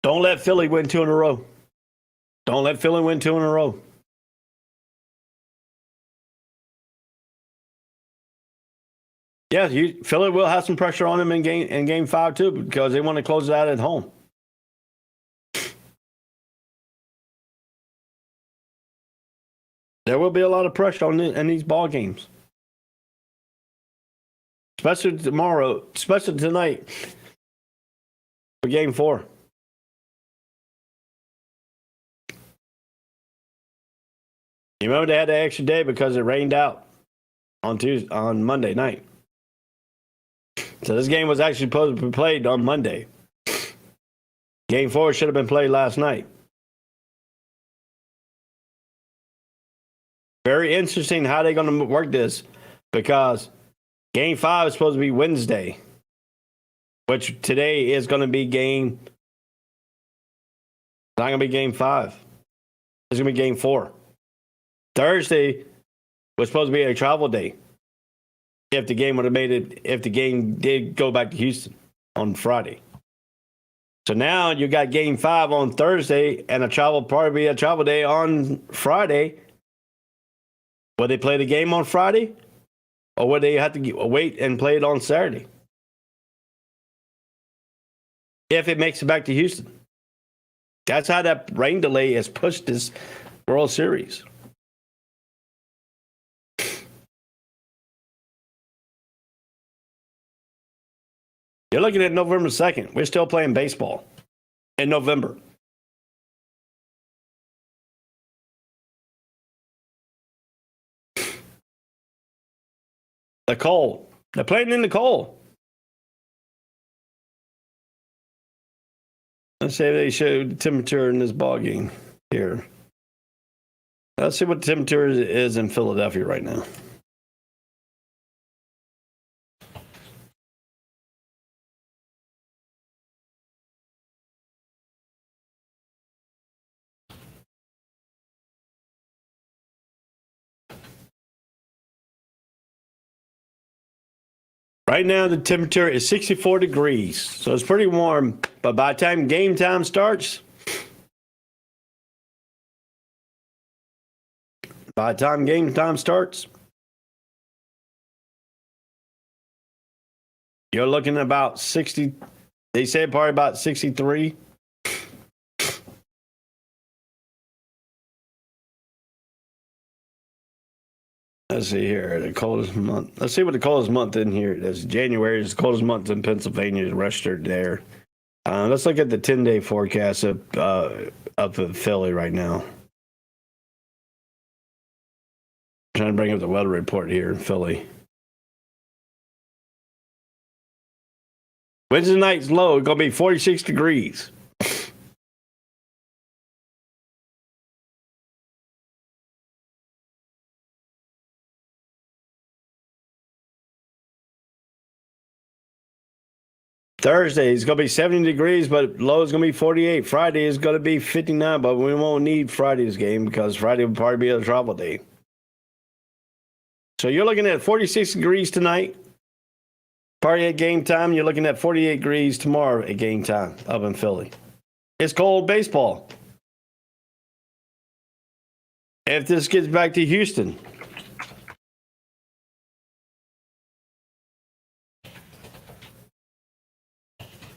Don't let Philly win 2 in a row. Don't let Philly win 2 in a row. Yeah, Philly will have some pressure on them in game 5 too because they want to close it out at home. There will be a lot of pressure in these ball games, especially tomorrow, especially tonight for game 4. You remember they had the extra day because it rained out on Monday night. So this game was actually supposed to be played on Monday. Game 4 should have been played last night. Very interesting how they're going to work this, because Game 5 is supposed to be Wednesday, which today is going to be It's not going to be Game 5. It's going to be Game 4. Thursday was supposed to be a travel day. If the game would have made it, if the game did go back to Houston on Friday. So now you got Game 5 on Thursday and probably a travel day on Friday. Will they play the game on Friday? Or will they have to wait and play it on Saturday? If it makes it back to Houston. That's how that rain delay has pushed this World Series. You're looking at November 2nd. We're still playing baseball in November. The cold. They're playing in the cold. Let's see if they show the temperature in this ball game here. Let's see what the temperature is in Philadelphia right now. Right now, the temperature is 64 degrees, so it's pretty warm. But by the time game time starts, you're looking at about 60. They said probably about 63. Let's see here, the coldest month. Let's see what the coldest month in here is. January is the coldest month in Pennsylvania, registered there. Let's look at the 10-day forecast up in Philly right now. I'm trying to bring up the weather report here in Philly. Wednesday night's low, it's going to be 46 degrees. Thursday is going to be 70 degrees, but low is going to be 48. Friday is going to be 59, but we won't need Friday's game because Friday will probably be a travel day. So you're looking at 46 degrees tonight. Party at game time. You're looking at 48 degrees tomorrow at game time up in Philly. It's cold baseball. If this gets back to Houston,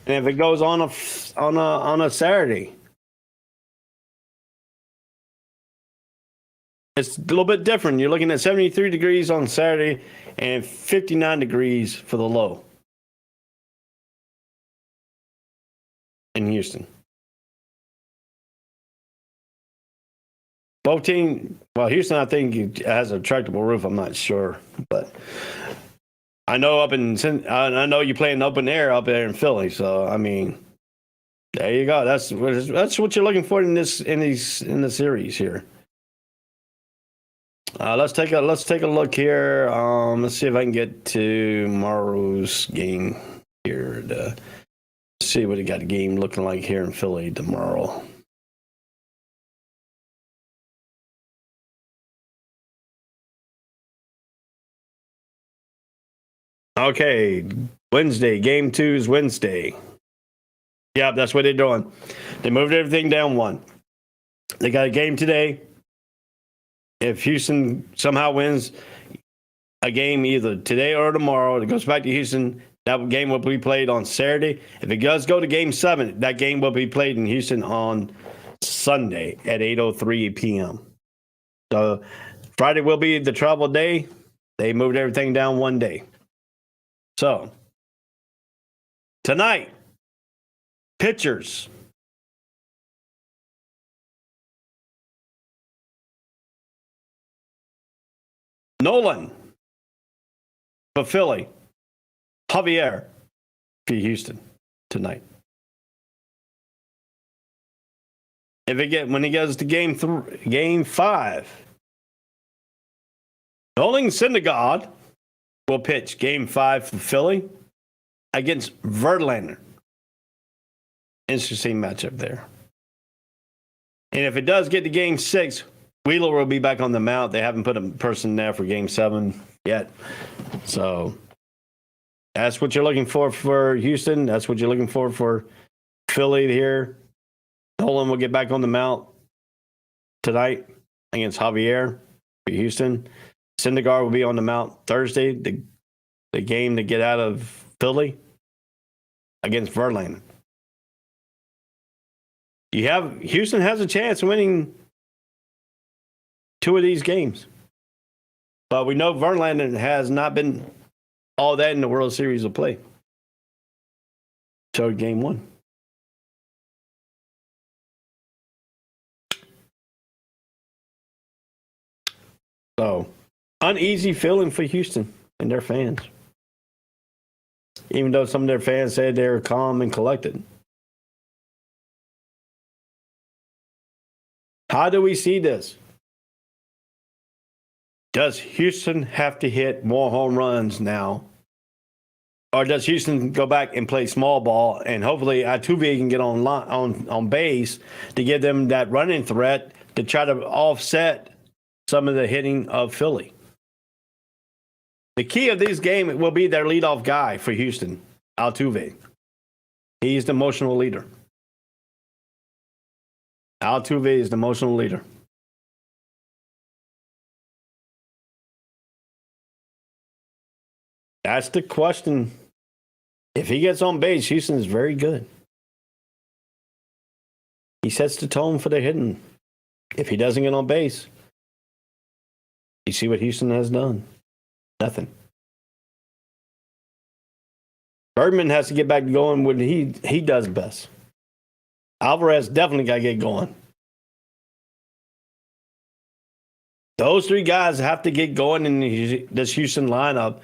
and if it goes on a Saturday, it's a little bit different. You're looking at 73 degrees on Saturday and 59 degrees for the low in Houston. Both teams, well, Houston, I think, has a retractable roof. I'm not sure, but I know I know you play in open air up there in Philly. So I mean, there you go. That's what you're looking for in the series here. Let's take a look here. Let's see if I can get to tomorrow's game here to see what he got the game looking like here in Philly tomorrow. Okay, Wednesday. Game 2 is Wednesday. Yeah, that's what they're doing. They moved everything down one. They got a game today. If Houston somehow wins a game either today or tomorrow, it goes back to Houston, that game will be played on Saturday. If it does go to game 7, that game will be played in Houston on Sunday at 8:03 p.m. So Friday will be the travel day. They moved everything down one day. So, tonight, pitchers. Nolan for Philly. Javier for Houston tonight. When it goes to game 5, Nolan Syndergaard will pitch game 5 for Philly against Verlander. Interesting matchup there. And if it does get to game 6, Wheeler will be back on the mound. They haven't put a person there for game 7 yet. So that's what you're looking for Houston. That's what you're looking for Philly here. Nolan will get back on the mound tonight against Javier for Houston. Syndergaard will be on the mound Thursday, the game to get out of Philly against Verlander. Houston has a chance of winning 2 of these games. But we know Verlander has not been all that in the World Series of play. So game 1. So uneasy feeling for Houston and their fans. Even though some of their fans said they were calm and collected. How do we see this? Does Houston have to hit more home runs now? Or does Houston go back and play small ball and hopefully Altuve can get on base to give them that running threat to try to offset some of the hitting of Philly? The key of this game will be their leadoff guy for Houston, Altuve. He's the emotional leader. Altuve is the emotional leader. That's the question. If he gets on base, Houston is very good. He sets the tone for the hitting. If he doesn't get on base, you see what Houston has done. Nothing. Bergman has to get back to going what he does best. Alvarez definitely got to get going. Those 3 guys have to get going in this Houston lineup,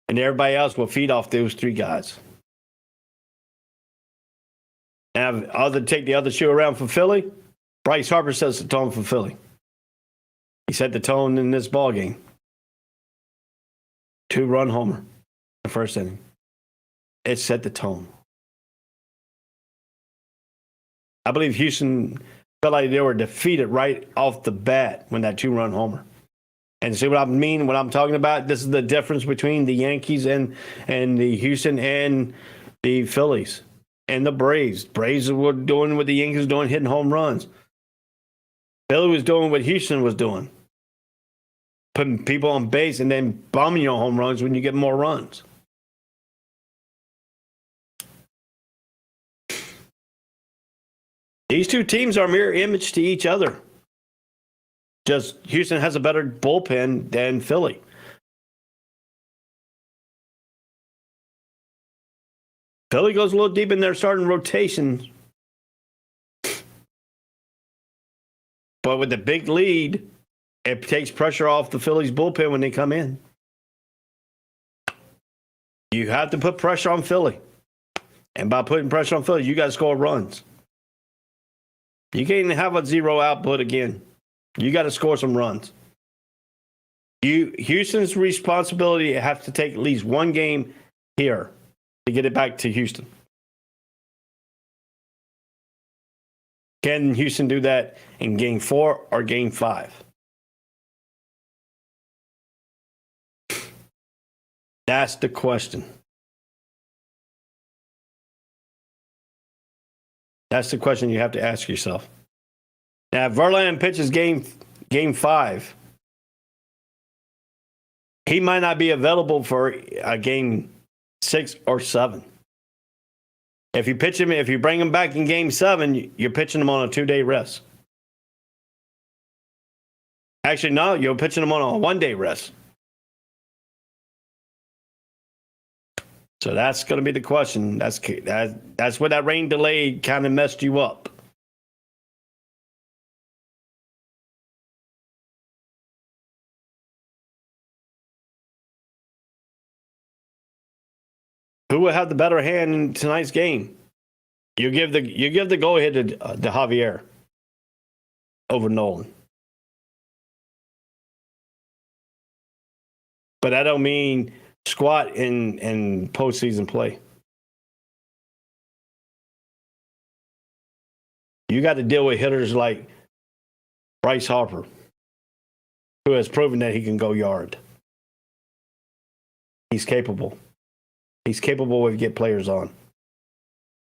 and everybody else will feed off those 3 guys. And I'll take the other shoe around for Philly. Bryce Harper sets the tone for Philly. He set the tone in this ball game. 2-run homer in the first inning. It set the tone. I believe Houston felt like they were defeated right off the bat when that 2-run homer. And see what I mean, what I'm talking about? This is the difference between the Yankees and the Houston and the Phillies and the Braves. Braves were doing what the Yankees were doing, hitting home runs. Philly was doing what Houston was doing, putting people on base and then bombing your home runs when you get more runs. These 2 teams are mirror image to each other. Just Houston has a better bullpen than Philly. Philly goes a little deep in their starting rotation. But with the big lead, it takes pressure off the Phillies bullpen when they come in. You have to put pressure on Philly. And by putting pressure on Philly, you got to score runs. You can't have a 0 output again. You got to score some runs. Houston's responsibility has to take at least 1 game here to get it back to Houston. Can Houston do that in game 4 or game 5? That's the question. That's the question you have to ask yourself. Now, if Verlander pitches game 5, he might not be available for a game 6 or 7. If you bring him back in game 7, you're pitching him on a 2-day rest. Actually, no, you're pitching him on a 1-day rest. So that's going to be the question. That's where that rain delay kind of messed you up. Who will have the better hand in tonight's game? You give the go ahead to Javier over Nolan. But I don't mean squat in postseason play. You got to deal with hitters like Bryce Harper, who has proven that he can go yard. He's capable. He's capable of get players on.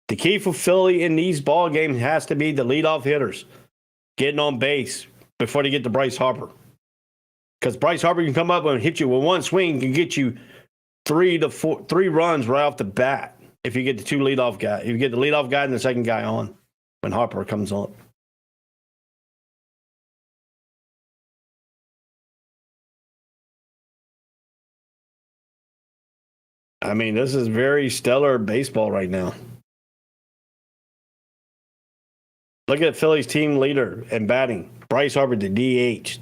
The key for Philly in these ball games has to be the leadoff hitters getting on base before they get to Bryce Harper. Because Bryce Harper can come up and hit you with one swing, can get you 3 runs right off the bat if you get the two leadoff guys. If you get the leadoff guy and the second guy on when Harper comes on. I mean, this is very stellar baseball right now. Look at Philly's team leader in batting, Bryce Harper, the DH.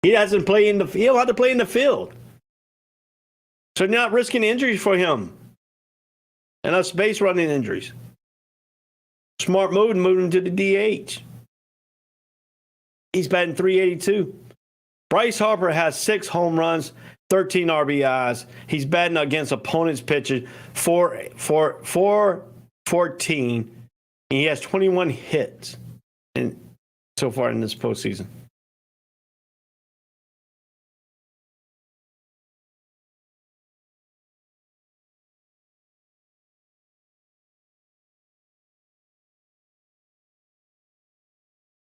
He doesn't play in the. He don't have to play in the field, so you're not risking injuries for him, and us base running injuries. Smart move, moving to the DH. He's batting .382. Bryce Harper has 6 home runs, 13 RBIs. He's batting against opponents' pitchers 4-14. And he has 21 hits so far in this postseason.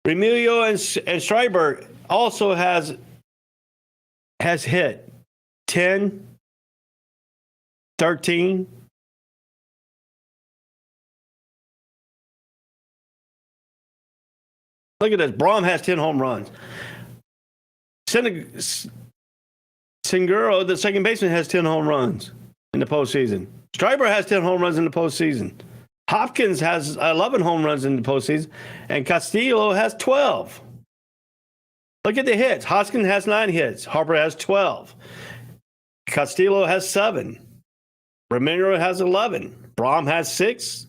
Remilio and Streiber also has hit 10, 13. Look at this. Braum has 10 home runs. Seguro, the second baseman, has 10 home runs in the postseason. Streiber has 10 home runs in the postseason. Hopkins has 11 home runs in the postseason, and Castillo has 12. Look at the hits. Hoskins has 9 hits. Harper has 12. Castillo has 7. Ramiro has 11. Braum has 6.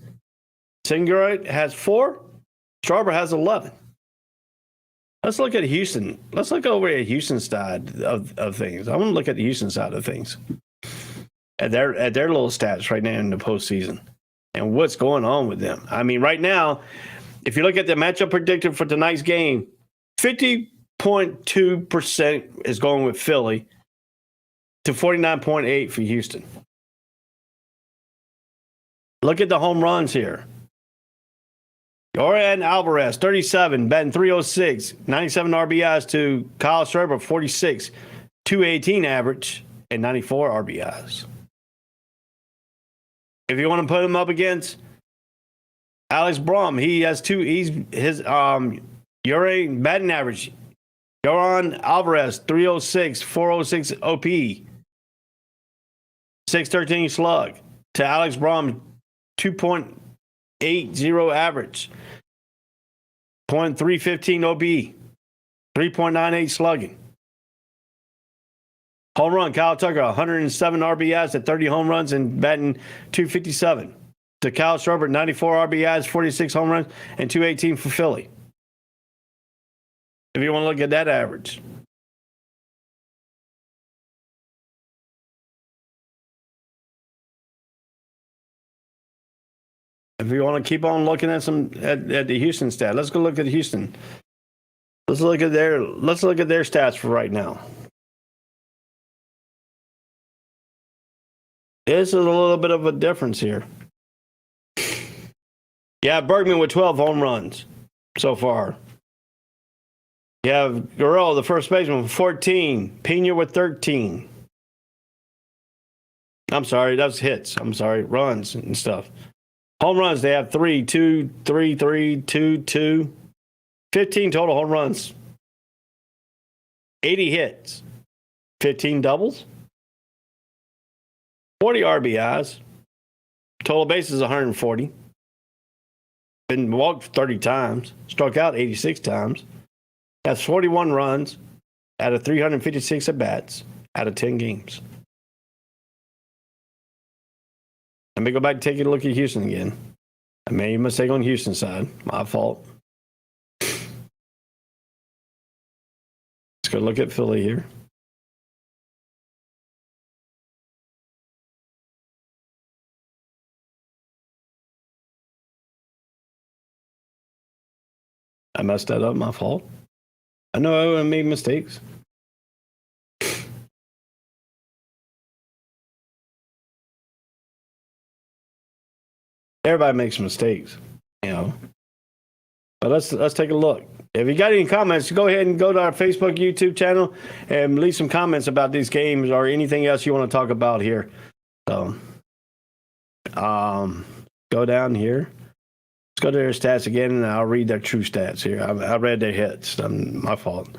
Segura has 4. Streiber has 11. Let's look at Houston. Let's look over at Houston's side of things. I want to look at the Houston side of things. At their little stats right now in the postseason. And what's going on with them. I mean, right now, if you look at the matchup predictor for tonight's game, 50.2% is going with Philly to 49.8% for Houston. Look at the home runs here. Yordan Alvarez, 37, batting .306, 97 RBIs to Kyle Schreiber, 46, 218 average, and 94 RBIs. If you want to put him up against Alex Braum, he has 2. His Yordan batting average. Yordan Alvarez, 306, 406 OP, 613 slug. To Alex Braum, 2.80 average, .315 OB, 3.98 slugging. Home run, Kyle Tucker, 107 RBIs at 30 home runs and batting .257. To Kyle Schreiber, 94 RBIs, 46 home runs, and .218 for Philly. If you want to look at that average. If you want to keep on looking at at the Houston stat, let's go look at Houston. Let's look at their stats for right now. This is a little bit of a difference here. You have Bergman with 12 home runs so far. You have Guerrero, the first baseman, with 14. Pena with 13. I'm sorry, that's hits. I'm sorry, runs and stuff. Home runs, they have 3, 2, 3, 3, 2, 2. 15 total home runs. 80 hits. 15 doubles. 40 RBIs. Total bases 140. Been walked 30 times. Struck out 86 times. Has 41 runs out of 356 at-bats out of 10 games. me go back and take a look at Houston again. I made a mistake on Houston's side. My fault. Let's go look at Philly here. I messed that up. My fault. I know I made mistakes. Everybody makes mistakes, you know. But let's take a look. If you got any comments, go ahead and go to our Facebook, YouTube channel and leave some comments about these games or anything else you want to talk about here. So, go down here. Let's go to their stats again, and I'll read their true stats here. I read their hits. My fault.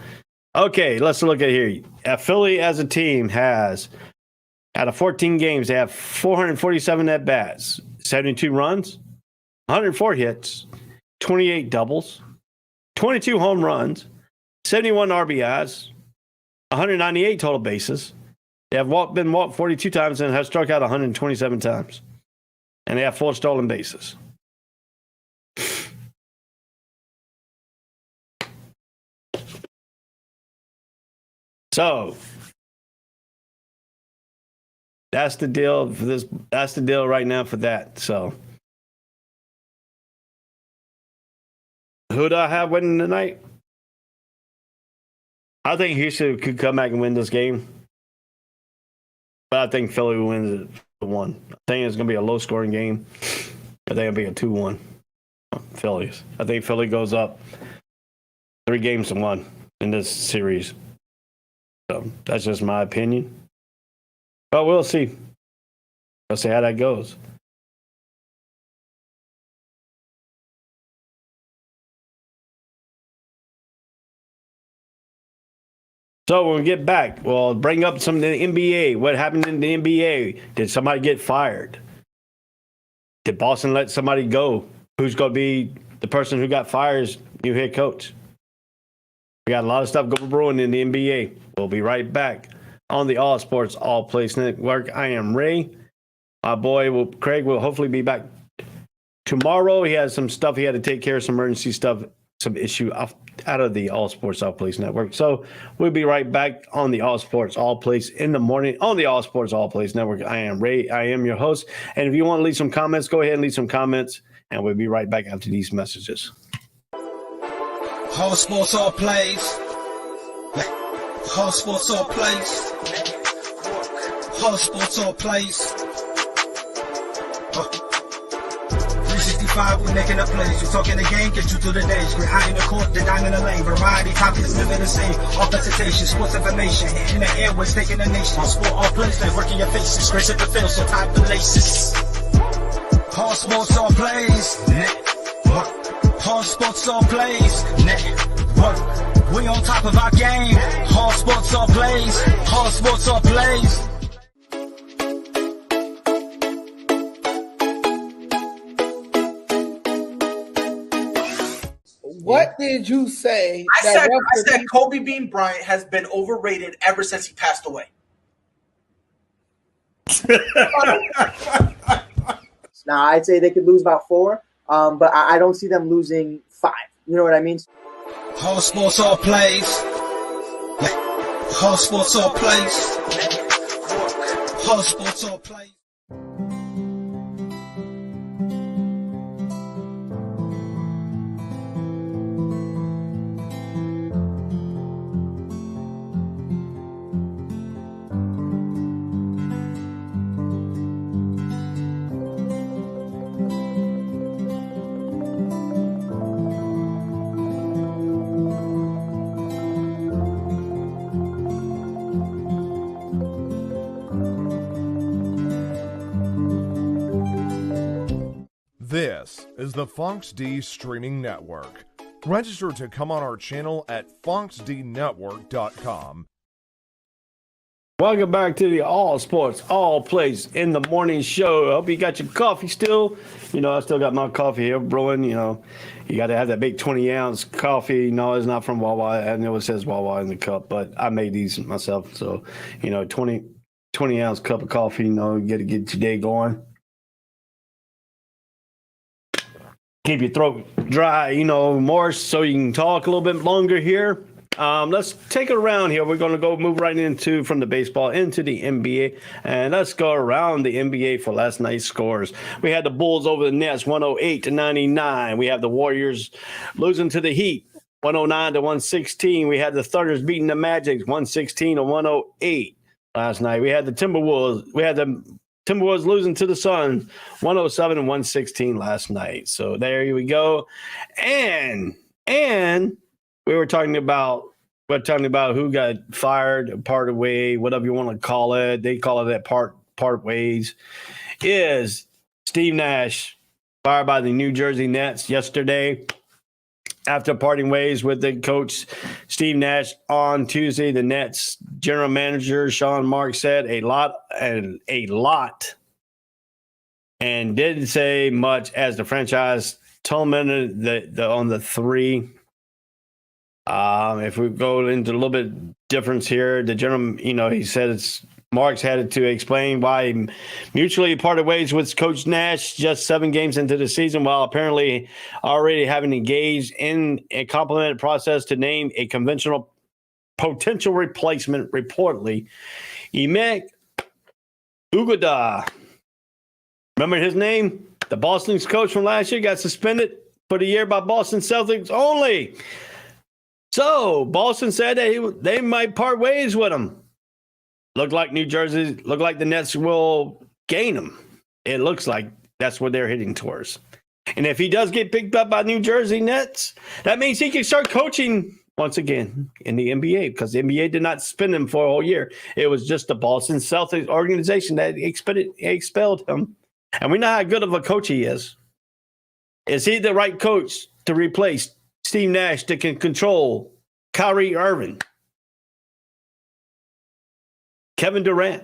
Okay, let's look at here. Philly as a team has, out of 14 games, they have 447 at-bats, 72 runs, 104 hits, 28 doubles, 22 home runs, 71 RBIs, 198 total bases. They have been walked 42 times and have struck out 127 times. And they have 4 stolen bases. So that's the deal for this. That's the deal right now for that. So who do I have winning tonight? I think Houston could come back and win this game. But I think Philly wins it for 1. I think it's going to be a low-scoring game. I think it'll be a 2-1. Phillies. I think Philly goes up 3-1 in this series. So that's just my opinion. But we'll see. We'll see how that goes. So when we get back, we'll bring up some of the NBA. What happened in the NBA? Did somebody get fired? Did Boston let somebody go? Who's going to be the person who got fired, new head coach? We got a lot of stuff going brewing in the NBA. We'll be right back on the All Sports All Place Network. I am Ray. My boy Craig will hopefully be back tomorrow. He has some stuff he had to take care of, some emergency stuff, some issue out of the All Sports All Place Network. So we'll be right back on the All Sports All Place in the morning on the All Sports All Place Network. I am Ray. I am your host. And if you want to leave some comments, go ahead and leave some comments. And we'll be right back after these messages. All sports, all plays. All sports, all plays. All sports, all plays. 365, we're making a plays. We're talking the game, get you through the days. We're high in the court, the diamond in the lane. Variety, topics, living the same. All presentation, sports information. Hitting the airways, taking the nation. All sport, all plays, like working your faces. Grace at the field, so tie the laces. All sports, all plays. All sports, all plays. Network. We on top of our game. All sports, all plays. All sports, all plays. What did you say? I said Kobe Bean Bryant has been overrated ever since he passed away. Now, I'd say they could lose about 4, but I don't see them losing 5. You know what I mean? All sports, all plays. All sports, all plays. All sports, all plays. This is the Fonx D Streaming Network. Register to come on our channel at fonxdnetwork.com. Welcome back to the All Sports All Place in the morning show. I hope you got your coffee still. You know, I still got my coffee here brewing. You know, you got to have that big 20-ounce coffee. No, it's not from Wawa. I know it says Wawa in the cup, but I made these myself. So, you know, 20-ounce cup of coffee, you know, you got to get your day going. keep your throat dry, more so you can talk a little bit longer here. Let's take it around here. We're going to move right from the baseball into the NBA, and let's go around the NBA for last night's scores. We had the Bulls over the Nets, 108-99. We have the Warriors losing to the Heat, 109-116. We had the Thunder beating the Magic, 116-108 last night. We had the Timberwolves. Losing to the Suns, 107-116 last night. So there we go. And we're talking about who got fired, parted way, whatever you want to call it. They call it that part ways. Is Steve Nash fired by the New Jersey Nets yesterday after parting ways with the coach Steve Nash on Tuesday? The Nets general manager Sean Marks said a lot, and didn't say much as the franchise told him on the three. If we go into a little bit difference here, the general, he said Marks had to explain why he mutually parted ways with Coach Nash just 7 games into the season, while apparently already having engaged in a complimented process to name a conventional potential replacement. Reportedly, Ime Udoka, remember his name? The Boston's coach from last year got suspended for the year by Boston Celtics only. So Boston said that they might part ways with him. Look like the Nets will gain him. It looks like that's what they're heading towards. And if he does get picked up by New Jersey Nets, that means he can start coaching once again in the NBA, because the NBA did not suspend him for a whole year. It was just the Boston Celtics organization that expelled him. And we know how good of a coach he is. Is he the right coach to replace Steve Nash that can control Kyrie Irving, Kevin Durant?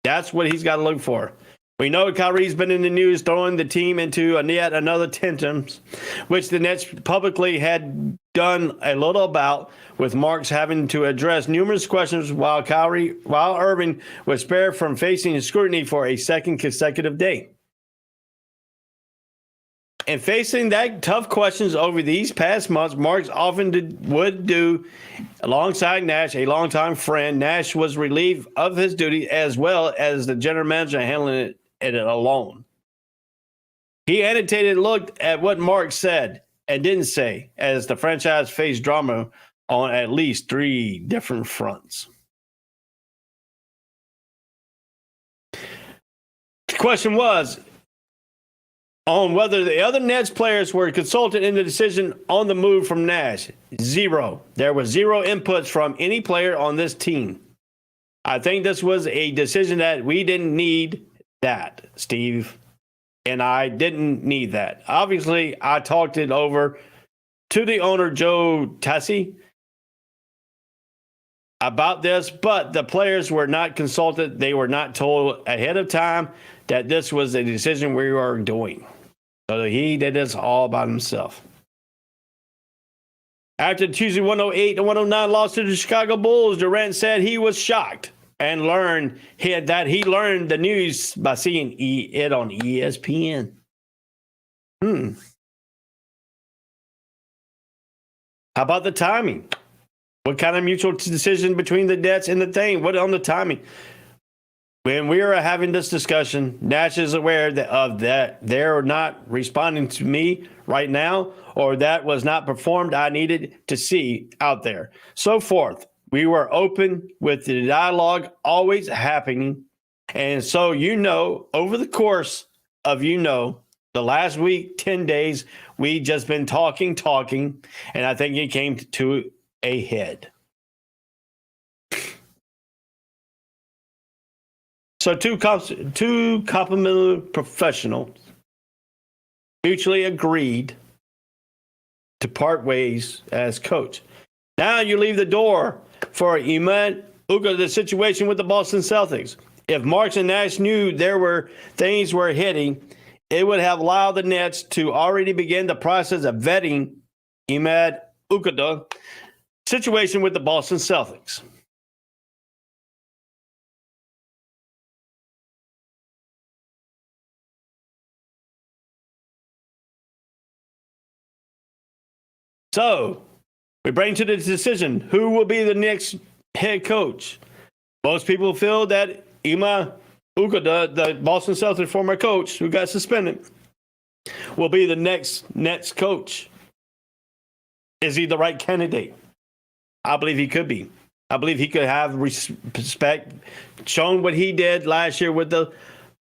That's what he's got to look for. We know Kyrie's been in the news throwing the team into yet another tantrums, which the Nets publicly had done a little about, with Marks having to address numerous questions while Irving was spared from facing scrutiny for a second consecutive day. And facing that tough questions over these past months, Marks often would do alongside Nash, a longtime friend. Nash was relieved of his duty, as well as the general manager handling it alone. He annotated looked at what Marks said and didn't say, as the franchise faced drama on at least 3 different fronts. The question was on whether the other Nets players were consulted in the decision on the move from Nash. 0. There was 0 inputs from any player on this team. I think this was a decision that we didn't need that, Steve. And I didn't need that. Obviously, I talked it over to the owner, Joe Tassi, about this, but the players were not consulted. They were not told ahead of time that this was a decision we were doing. So he did this all by himself. After the Tuesday 108-109 loss to the Chicago Bulls, Durant said he was shocked and learned the news by seeing it on ESPN. How about the timing? What kind of mutual decision between the Nets and the thing? What on the timing? When we were having this discussion, Nash is aware of that they're not responding to me right now, or that was not performed I needed to see out there. So forth. We were open with the dialogue always happening. And so, over the course of, the last week, 10 days, we just been talking, and I think it came to a head. So two complementary professionals mutually agreed to part ways as coach. Now you leave the door for Ime Udoka, the situation with the Boston Celtics. If Marks and Nash knew things were hitting, it would have allowed the Nets to already begin the process of vetting Ime Udoka situation with the Boston Celtics. So we bring to the decision who will be the next head coach. Most people feel that Ime Udoka, the Boston Celtics former coach who got suspended, will be the next Nets coach. Is he the right candidate? I believe he could be. I believe he could have respect, shown what he did last year with the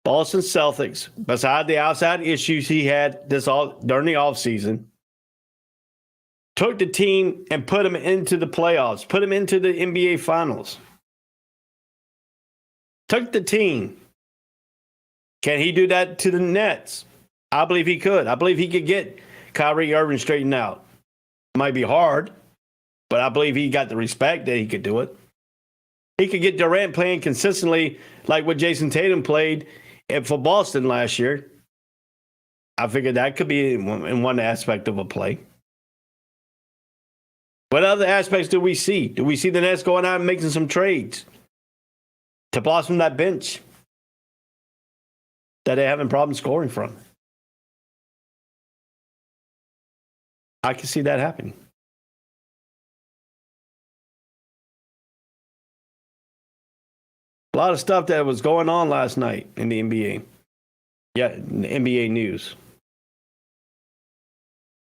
Boston Celtics, beside the outside issues he had during the offseason. Took the team and put them into the playoffs, put them into the NBA Finals. Took the team. Can he do that to the Nets? I believe he could. I believe he could get Kyrie Irving straightened out. It might be hard, but I believe he got the respect that he could do it. He could get Durant playing consistently like what Jason Tatum played for Boston last year. I figured that could be in one aspect of a play. What other aspects do we see? Do we see the Nets going out and making some trades to blossom that bench that they're having problems scoring from? I can see that happening. A lot of stuff that was going on last night in the NBA. Yeah, in the NBA news.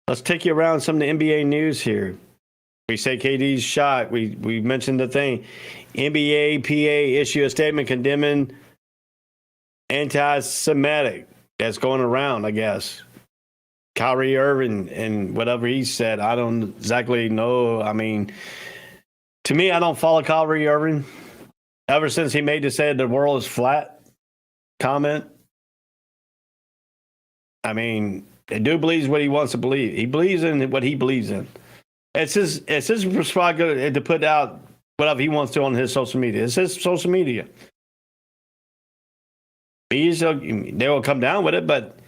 Let's take you around some of the NBA news here. We say KD's shot. We mentioned the thing. NBA PA issue a statement condemning anti-Semitic. That's going around, I guess. Kyrie Irving and whatever he said, I don't exactly know. I mean, to me, I don't follow Kyrie Irving. Ever since he made the say the world is flat comment. I mean, the dude believes what he wants to believe. He believes in what he believes in. It's his prerogative to put out whatever he wants to on his social media. It's his social media. They will come down with it, but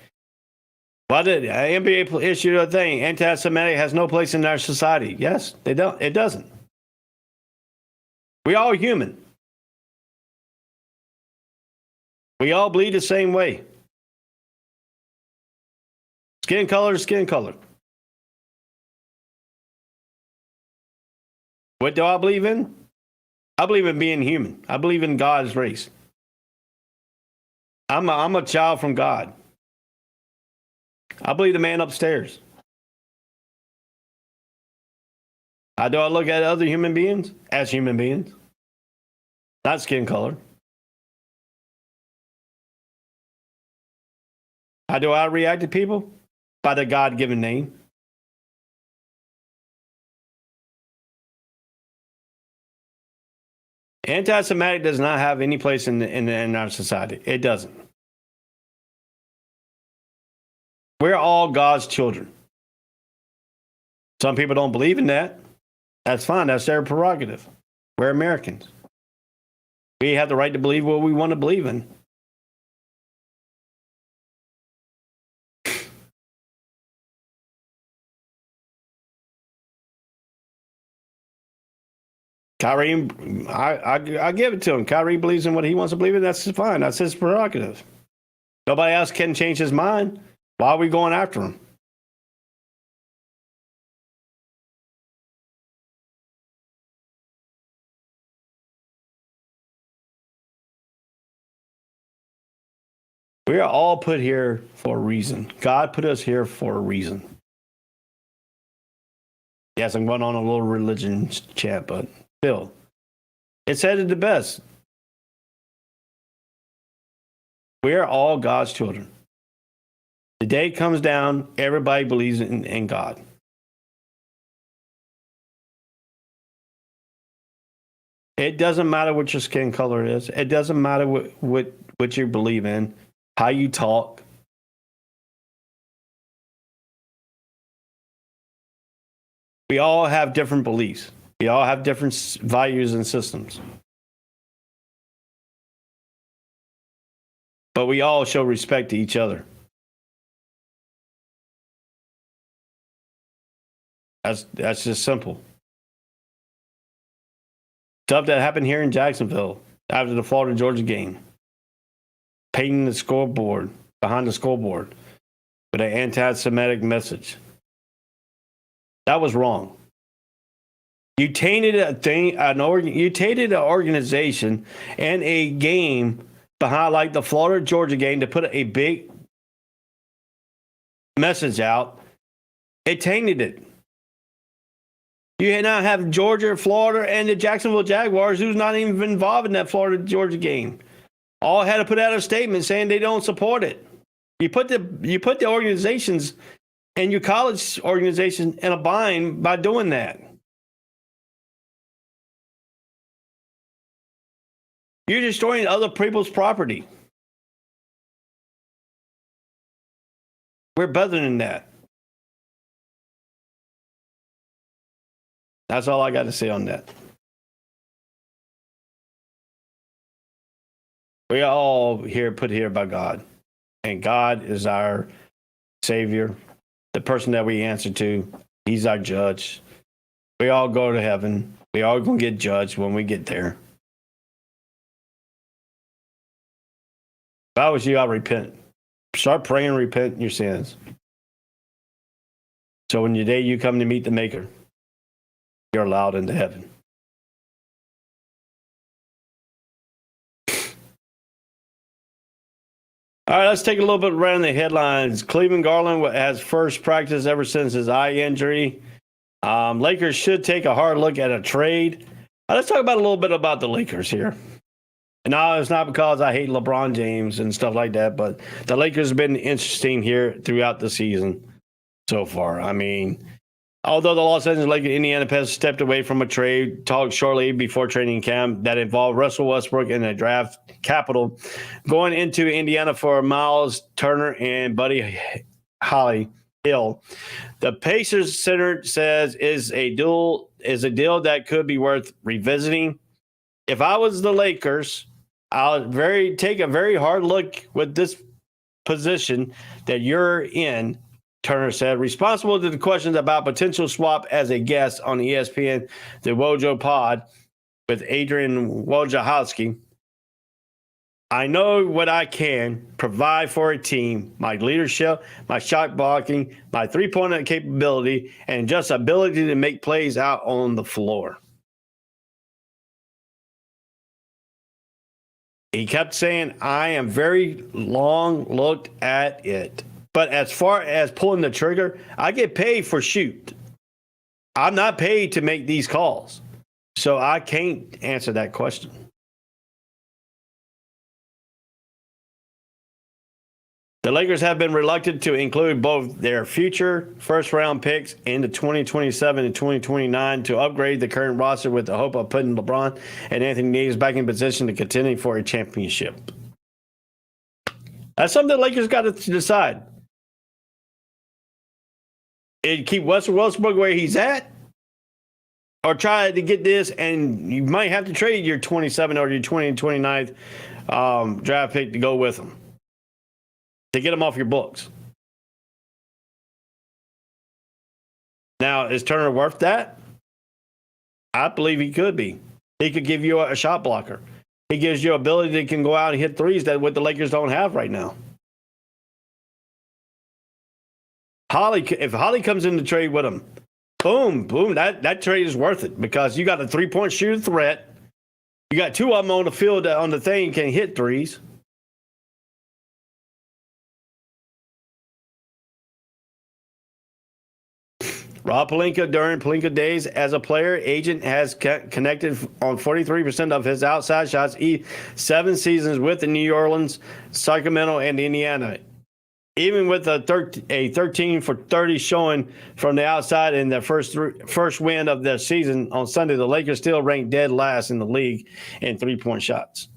why did NBA issue a thing? Anti-Semitic has no place in our society. Yes, they don't. It doesn't. We all human. We all bleed the same way. Skin color is skin color. What do I believe in? I believe in being human. I believe in God's race. I'm a child from God. I believe the man upstairs. How do I look at other human beings? As human beings. Not skin color. How do I react to people? By the God-given name. Anti-Semitic does not have any place in our society. It doesn't. We're all God's children. Some people don't believe in that. That's fine. That's their prerogative. We're Americans. We have the right to believe what we want to believe in. Kyrie, I give it to him. Kyrie believes in what he wants to believe in. That's fine. That's his prerogative. Nobody else can change his mind. Why are we going after him? We are all put here for a reason. God put us here for a reason. Yes, I'm going on a little religion chat, but still, it said it the best. We are all God's children. The day comes down, everybody believes in God. It doesn't matter what your skin color is. It doesn't matter what you believe in, how you talk. We all have different beliefs. We all have different values and systems. But we all show respect to each other. That's just simple. Stuff that happened here in Jacksonville after the Florida-Georgia game. Painting the scoreboard, behind the scoreboard, with an anti-Semitic message. That was wrong. You tainted you tainted an organization and a game behind, like the Florida Georgia game, to put a big message out. It tainted it. You now have Georgia, Florida, and the Jacksonville Jaguars, who's not even involved in that Florida Georgia game, all had to put out a statement saying they don't support it. You put the organizations and your college organization in a bind by doing that. You're destroying other people's property. We're better than that. That's all I got to say on that. We are all put here by God. And God is our Savior, the person that we answer to. He's our judge. We all go to heaven. We all going to get judged when we get there. If I was you, I'd repent. Start praying and repent your sins. So when the day you come to meet the Maker, you're allowed into heaven. All right, let's take a little bit around the headlines. Cleveland Garland has first practice ever since his eye injury. Lakers should take a hard look at a trade. Let's talk about a little bit about the Lakers here. No, it's not because I hate LeBron James and stuff like that, but the Lakers have been interesting here throughout the season so far. I mean, although the Los Angeles Lakers, Indiana Pacers stepped away from a trade talk shortly before training camp that involved Russell Westbrook and a draft capital going into Indiana for Miles Turner and Buddy Hill. The Pacers center says is a deal that could be worth revisiting. If I was the Lakers, I would take a very hard look with this position that you're in, Turner said, responsible to the questions about potential swap as a guest on ESPN, the Wojo Pod with Adrian Wojciechowski. I know what I can provide for a team, my leadership, my shot blocking, my three-point capability, and just ability to make plays out on the floor. He kept saying, I am very long looked at it. But as far as pulling the trigger, I get paid for shoot. I'm not paid to make these calls. So I can't answer that question. The Lakers have been reluctant to include both their future first-round picks into 2027 and 2029 to upgrade the current roster with the hope of putting LeBron and Anthony Davis back in position to contending for a championship. That's something the Lakers got to decide. Keep Westbrook where he's at, or try to get this, and you might have to trade your 27 or your 29th draft pick to go with him, to get him off your books. Now, is Turner worth that? I believe he could be. He could give you a shot blocker. He gives you ability that can go out and hit threes that what the Lakers don't have right now. If Holly comes in to trade with him, boom, that trade is worth it because you got a three-point shooter threat. You got two of them on the field on the thing can hit threes. Rob Pelinka, during Pelinka days as a player, agent has connected on 43% of his outside shots, 7 seasons with the New Orleans, Sacramento, and Indiana. Even with a 13 for 30 showing from the outside in their first win of the season on Sunday, the Lakers still ranked dead last in the league in three-point shots.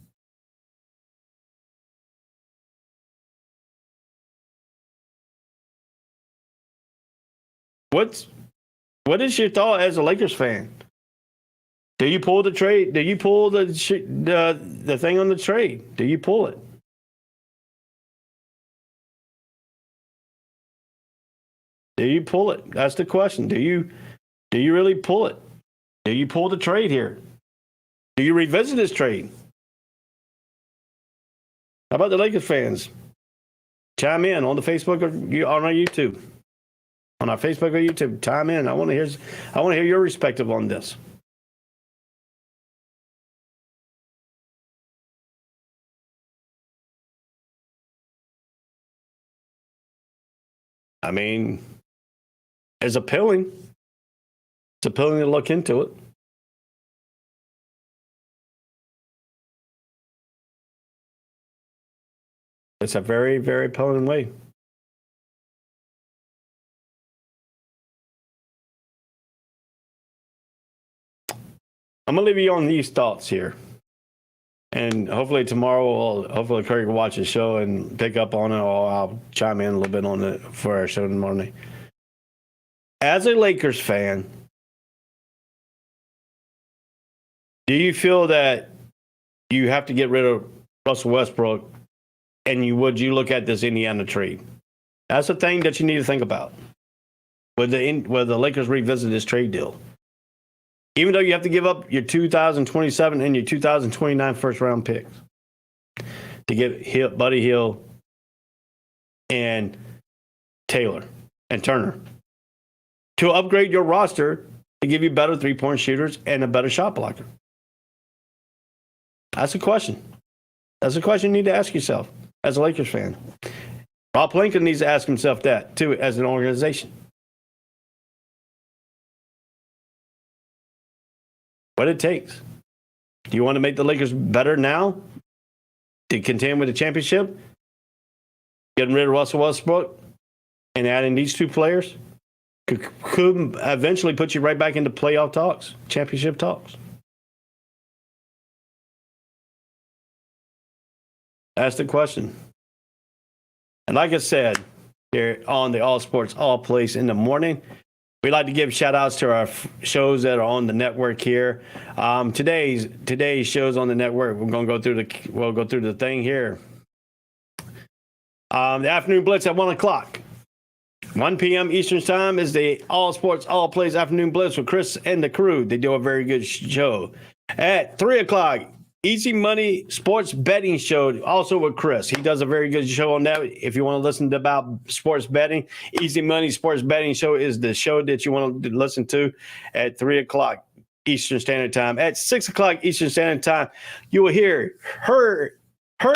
What is your thought as a Lakers fan? Do you pull the trade? Do you pull the thing on the trade? Do you pull it? Do you pull it? That's the question. Do you really pull it? Do you pull the trade here? Do you revisit this trade? How about the Lakers fans? Chime in on the Facebook or on our YouTube. on our Facebook or YouTube. Chime in. I want to hear your perspective on this. I mean, it's appealing. It's appealing to look into it. It's a very, very appealing way. I'm going to leave you on these thoughts here. And hopefully tomorrow, hopefully Craig will watch the show and pick up on it, or I'll chime in a little bit on it for our show in the morning. As a Lakers fan, do you feel that you have to get rid of Russell Westbrook, and would you look at this Indiana trade? That's the thing that you need to think about. Would the Lakers revisit this trade deal? Even though you have to give up your 2027 and your 2029 first-round picks to get Buddy Hield and Taylor and Turner to upgrade your roster to give you better three-point shooters and a better shot blocker. That's a question. That's a question you need to ask yourself as a Lakers fan. Rob Pelinka needs to ask himself that, too, as an organization. What it takes. Do you want to make the Lakers better now to contend with the championship? Getting rid of Russell Westbrook and adding these two players could eventually put you right back into playoff talks, championship talks. That's the question. And like I said, here on the All Sports All Place in the morning, we like to give shout outs to our shows that are on the network here. Today's shows on the network, we'll go through the thing here. The Afternoon Blitz at 1 o'clock. 1 p.m. Eastern Time is the All Sports All Plays Afternoon Blitz with Chris and the crew. They do a very good show. At 3 o'clock, Easy Money Sports Betting Show, also with Chris. He does a very good show on that. If you want to listen to about sports betting, Easy Money Sports Betting Show is the show that you want to listen to at 3 o'clock Eastern Standard Time. At 6 o'clock Eastern Standard Time, you will hear her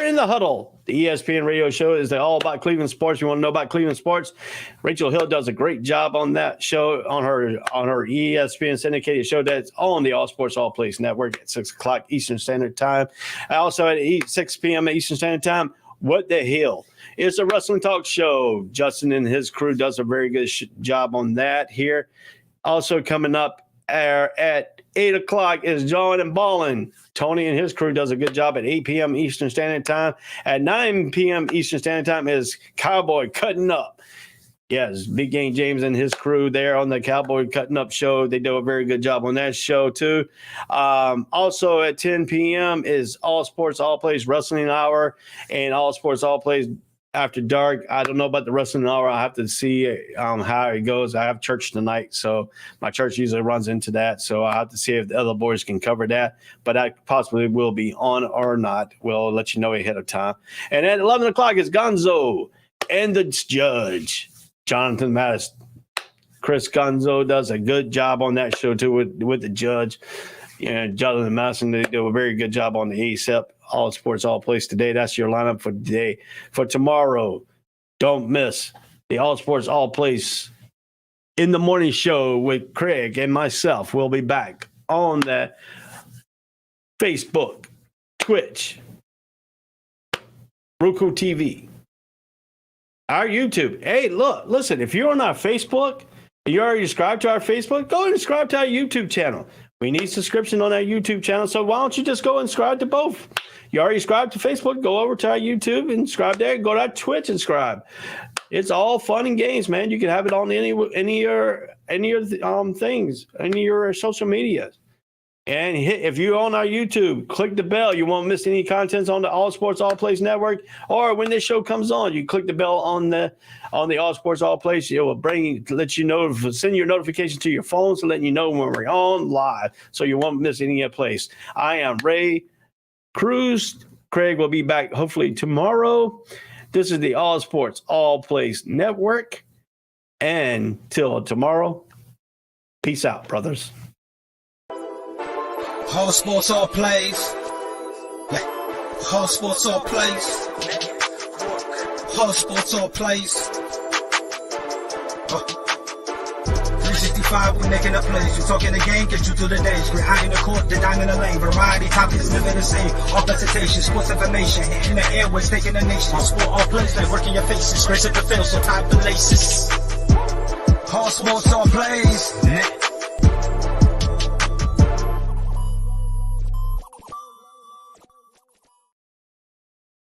in the Huddle. The ESPN radio show is all about Cleveland sports. You want to know about Cleveland sports? Rachel Hill does a great job on that show, on her ESPN syndicated show that's on the All Sports All Place Network at 6 o'clock Eastern Standard Time. Also at 6 p.m. Eastern Standard Time, What the Hill? It's a wrestling talk show. Justin and his crew does a very good job on that here. Also coming up at 8 o'clock is John and Ballin. Tony and his crew does a good job at 8 p.m. Eastern Standard Time. At 9 p.m. Eastern Standard Time is Cowboy Cutting Up. Yes, Big Game James and his crew there on the Cowboy Cutting Up show. They do a very good job on that show, too. Also at 10 p.m. is All Sports All Plays Wrestling Hour and All Sports All Plays After Dark. I don't know about the Wrestling Hour. I have to see how it goes. I have church tonight, so my church usually runs into that. So I have to see if the other boys can cover that. But I possibly will be on or not. We'll let you know ahead of time. And at 11 o'clock is Gonzo and the Judge, Jonathan Mattis. Chris Gonzo does a good job on that show, too, with the Judge. And Jonathan Madison, they do a very good job on the ASAP All Sports All Place today. That's your lineup for today. For tomorrow, don't miss the All Sports All Place in the morning show with Craig and myself. We'll be back on that Facebook, Twitch, Roku TV, our YouTube. Hey, listen, if you're on our Facebook, you already subscribed to our Facebook, go and subscribe to our YouTube channel. We need subscription on our YouTube channel, so why don't you just go and subscribe to both? You already subscribed to Facebook, go over to our YouTube and subscribe there. Go to our Twitch and subscribe. It's all fun and games, man. You can have it on any of your things, any of your social media. And if you're on our YouTube, click the bell. You won't miss any contents on the All Sports All Place Network. Or when this show comes on, you click the bell on the All Sports All Place. It will let you know, send your notification to your phone, so letting you know when we're on live, so you won't miss any place. I am Ray Cruz. Craig will be back hopefully tomorrow. This is the All Sports All Place Network. And till tomorrow, peace out, brothers. All sports, all plays. Yeah. All sports, all plays. All sports, all plays. 365, we making up plays. We talking the game, get you through the days. We're high in the court, the dime in the lane. Variety topics, living the same. All presentation, sports information. Hitting the airways, taking the nation. All sport, all plays, like working your faces. Grace at the field, so tie the laces. All sports, all plays.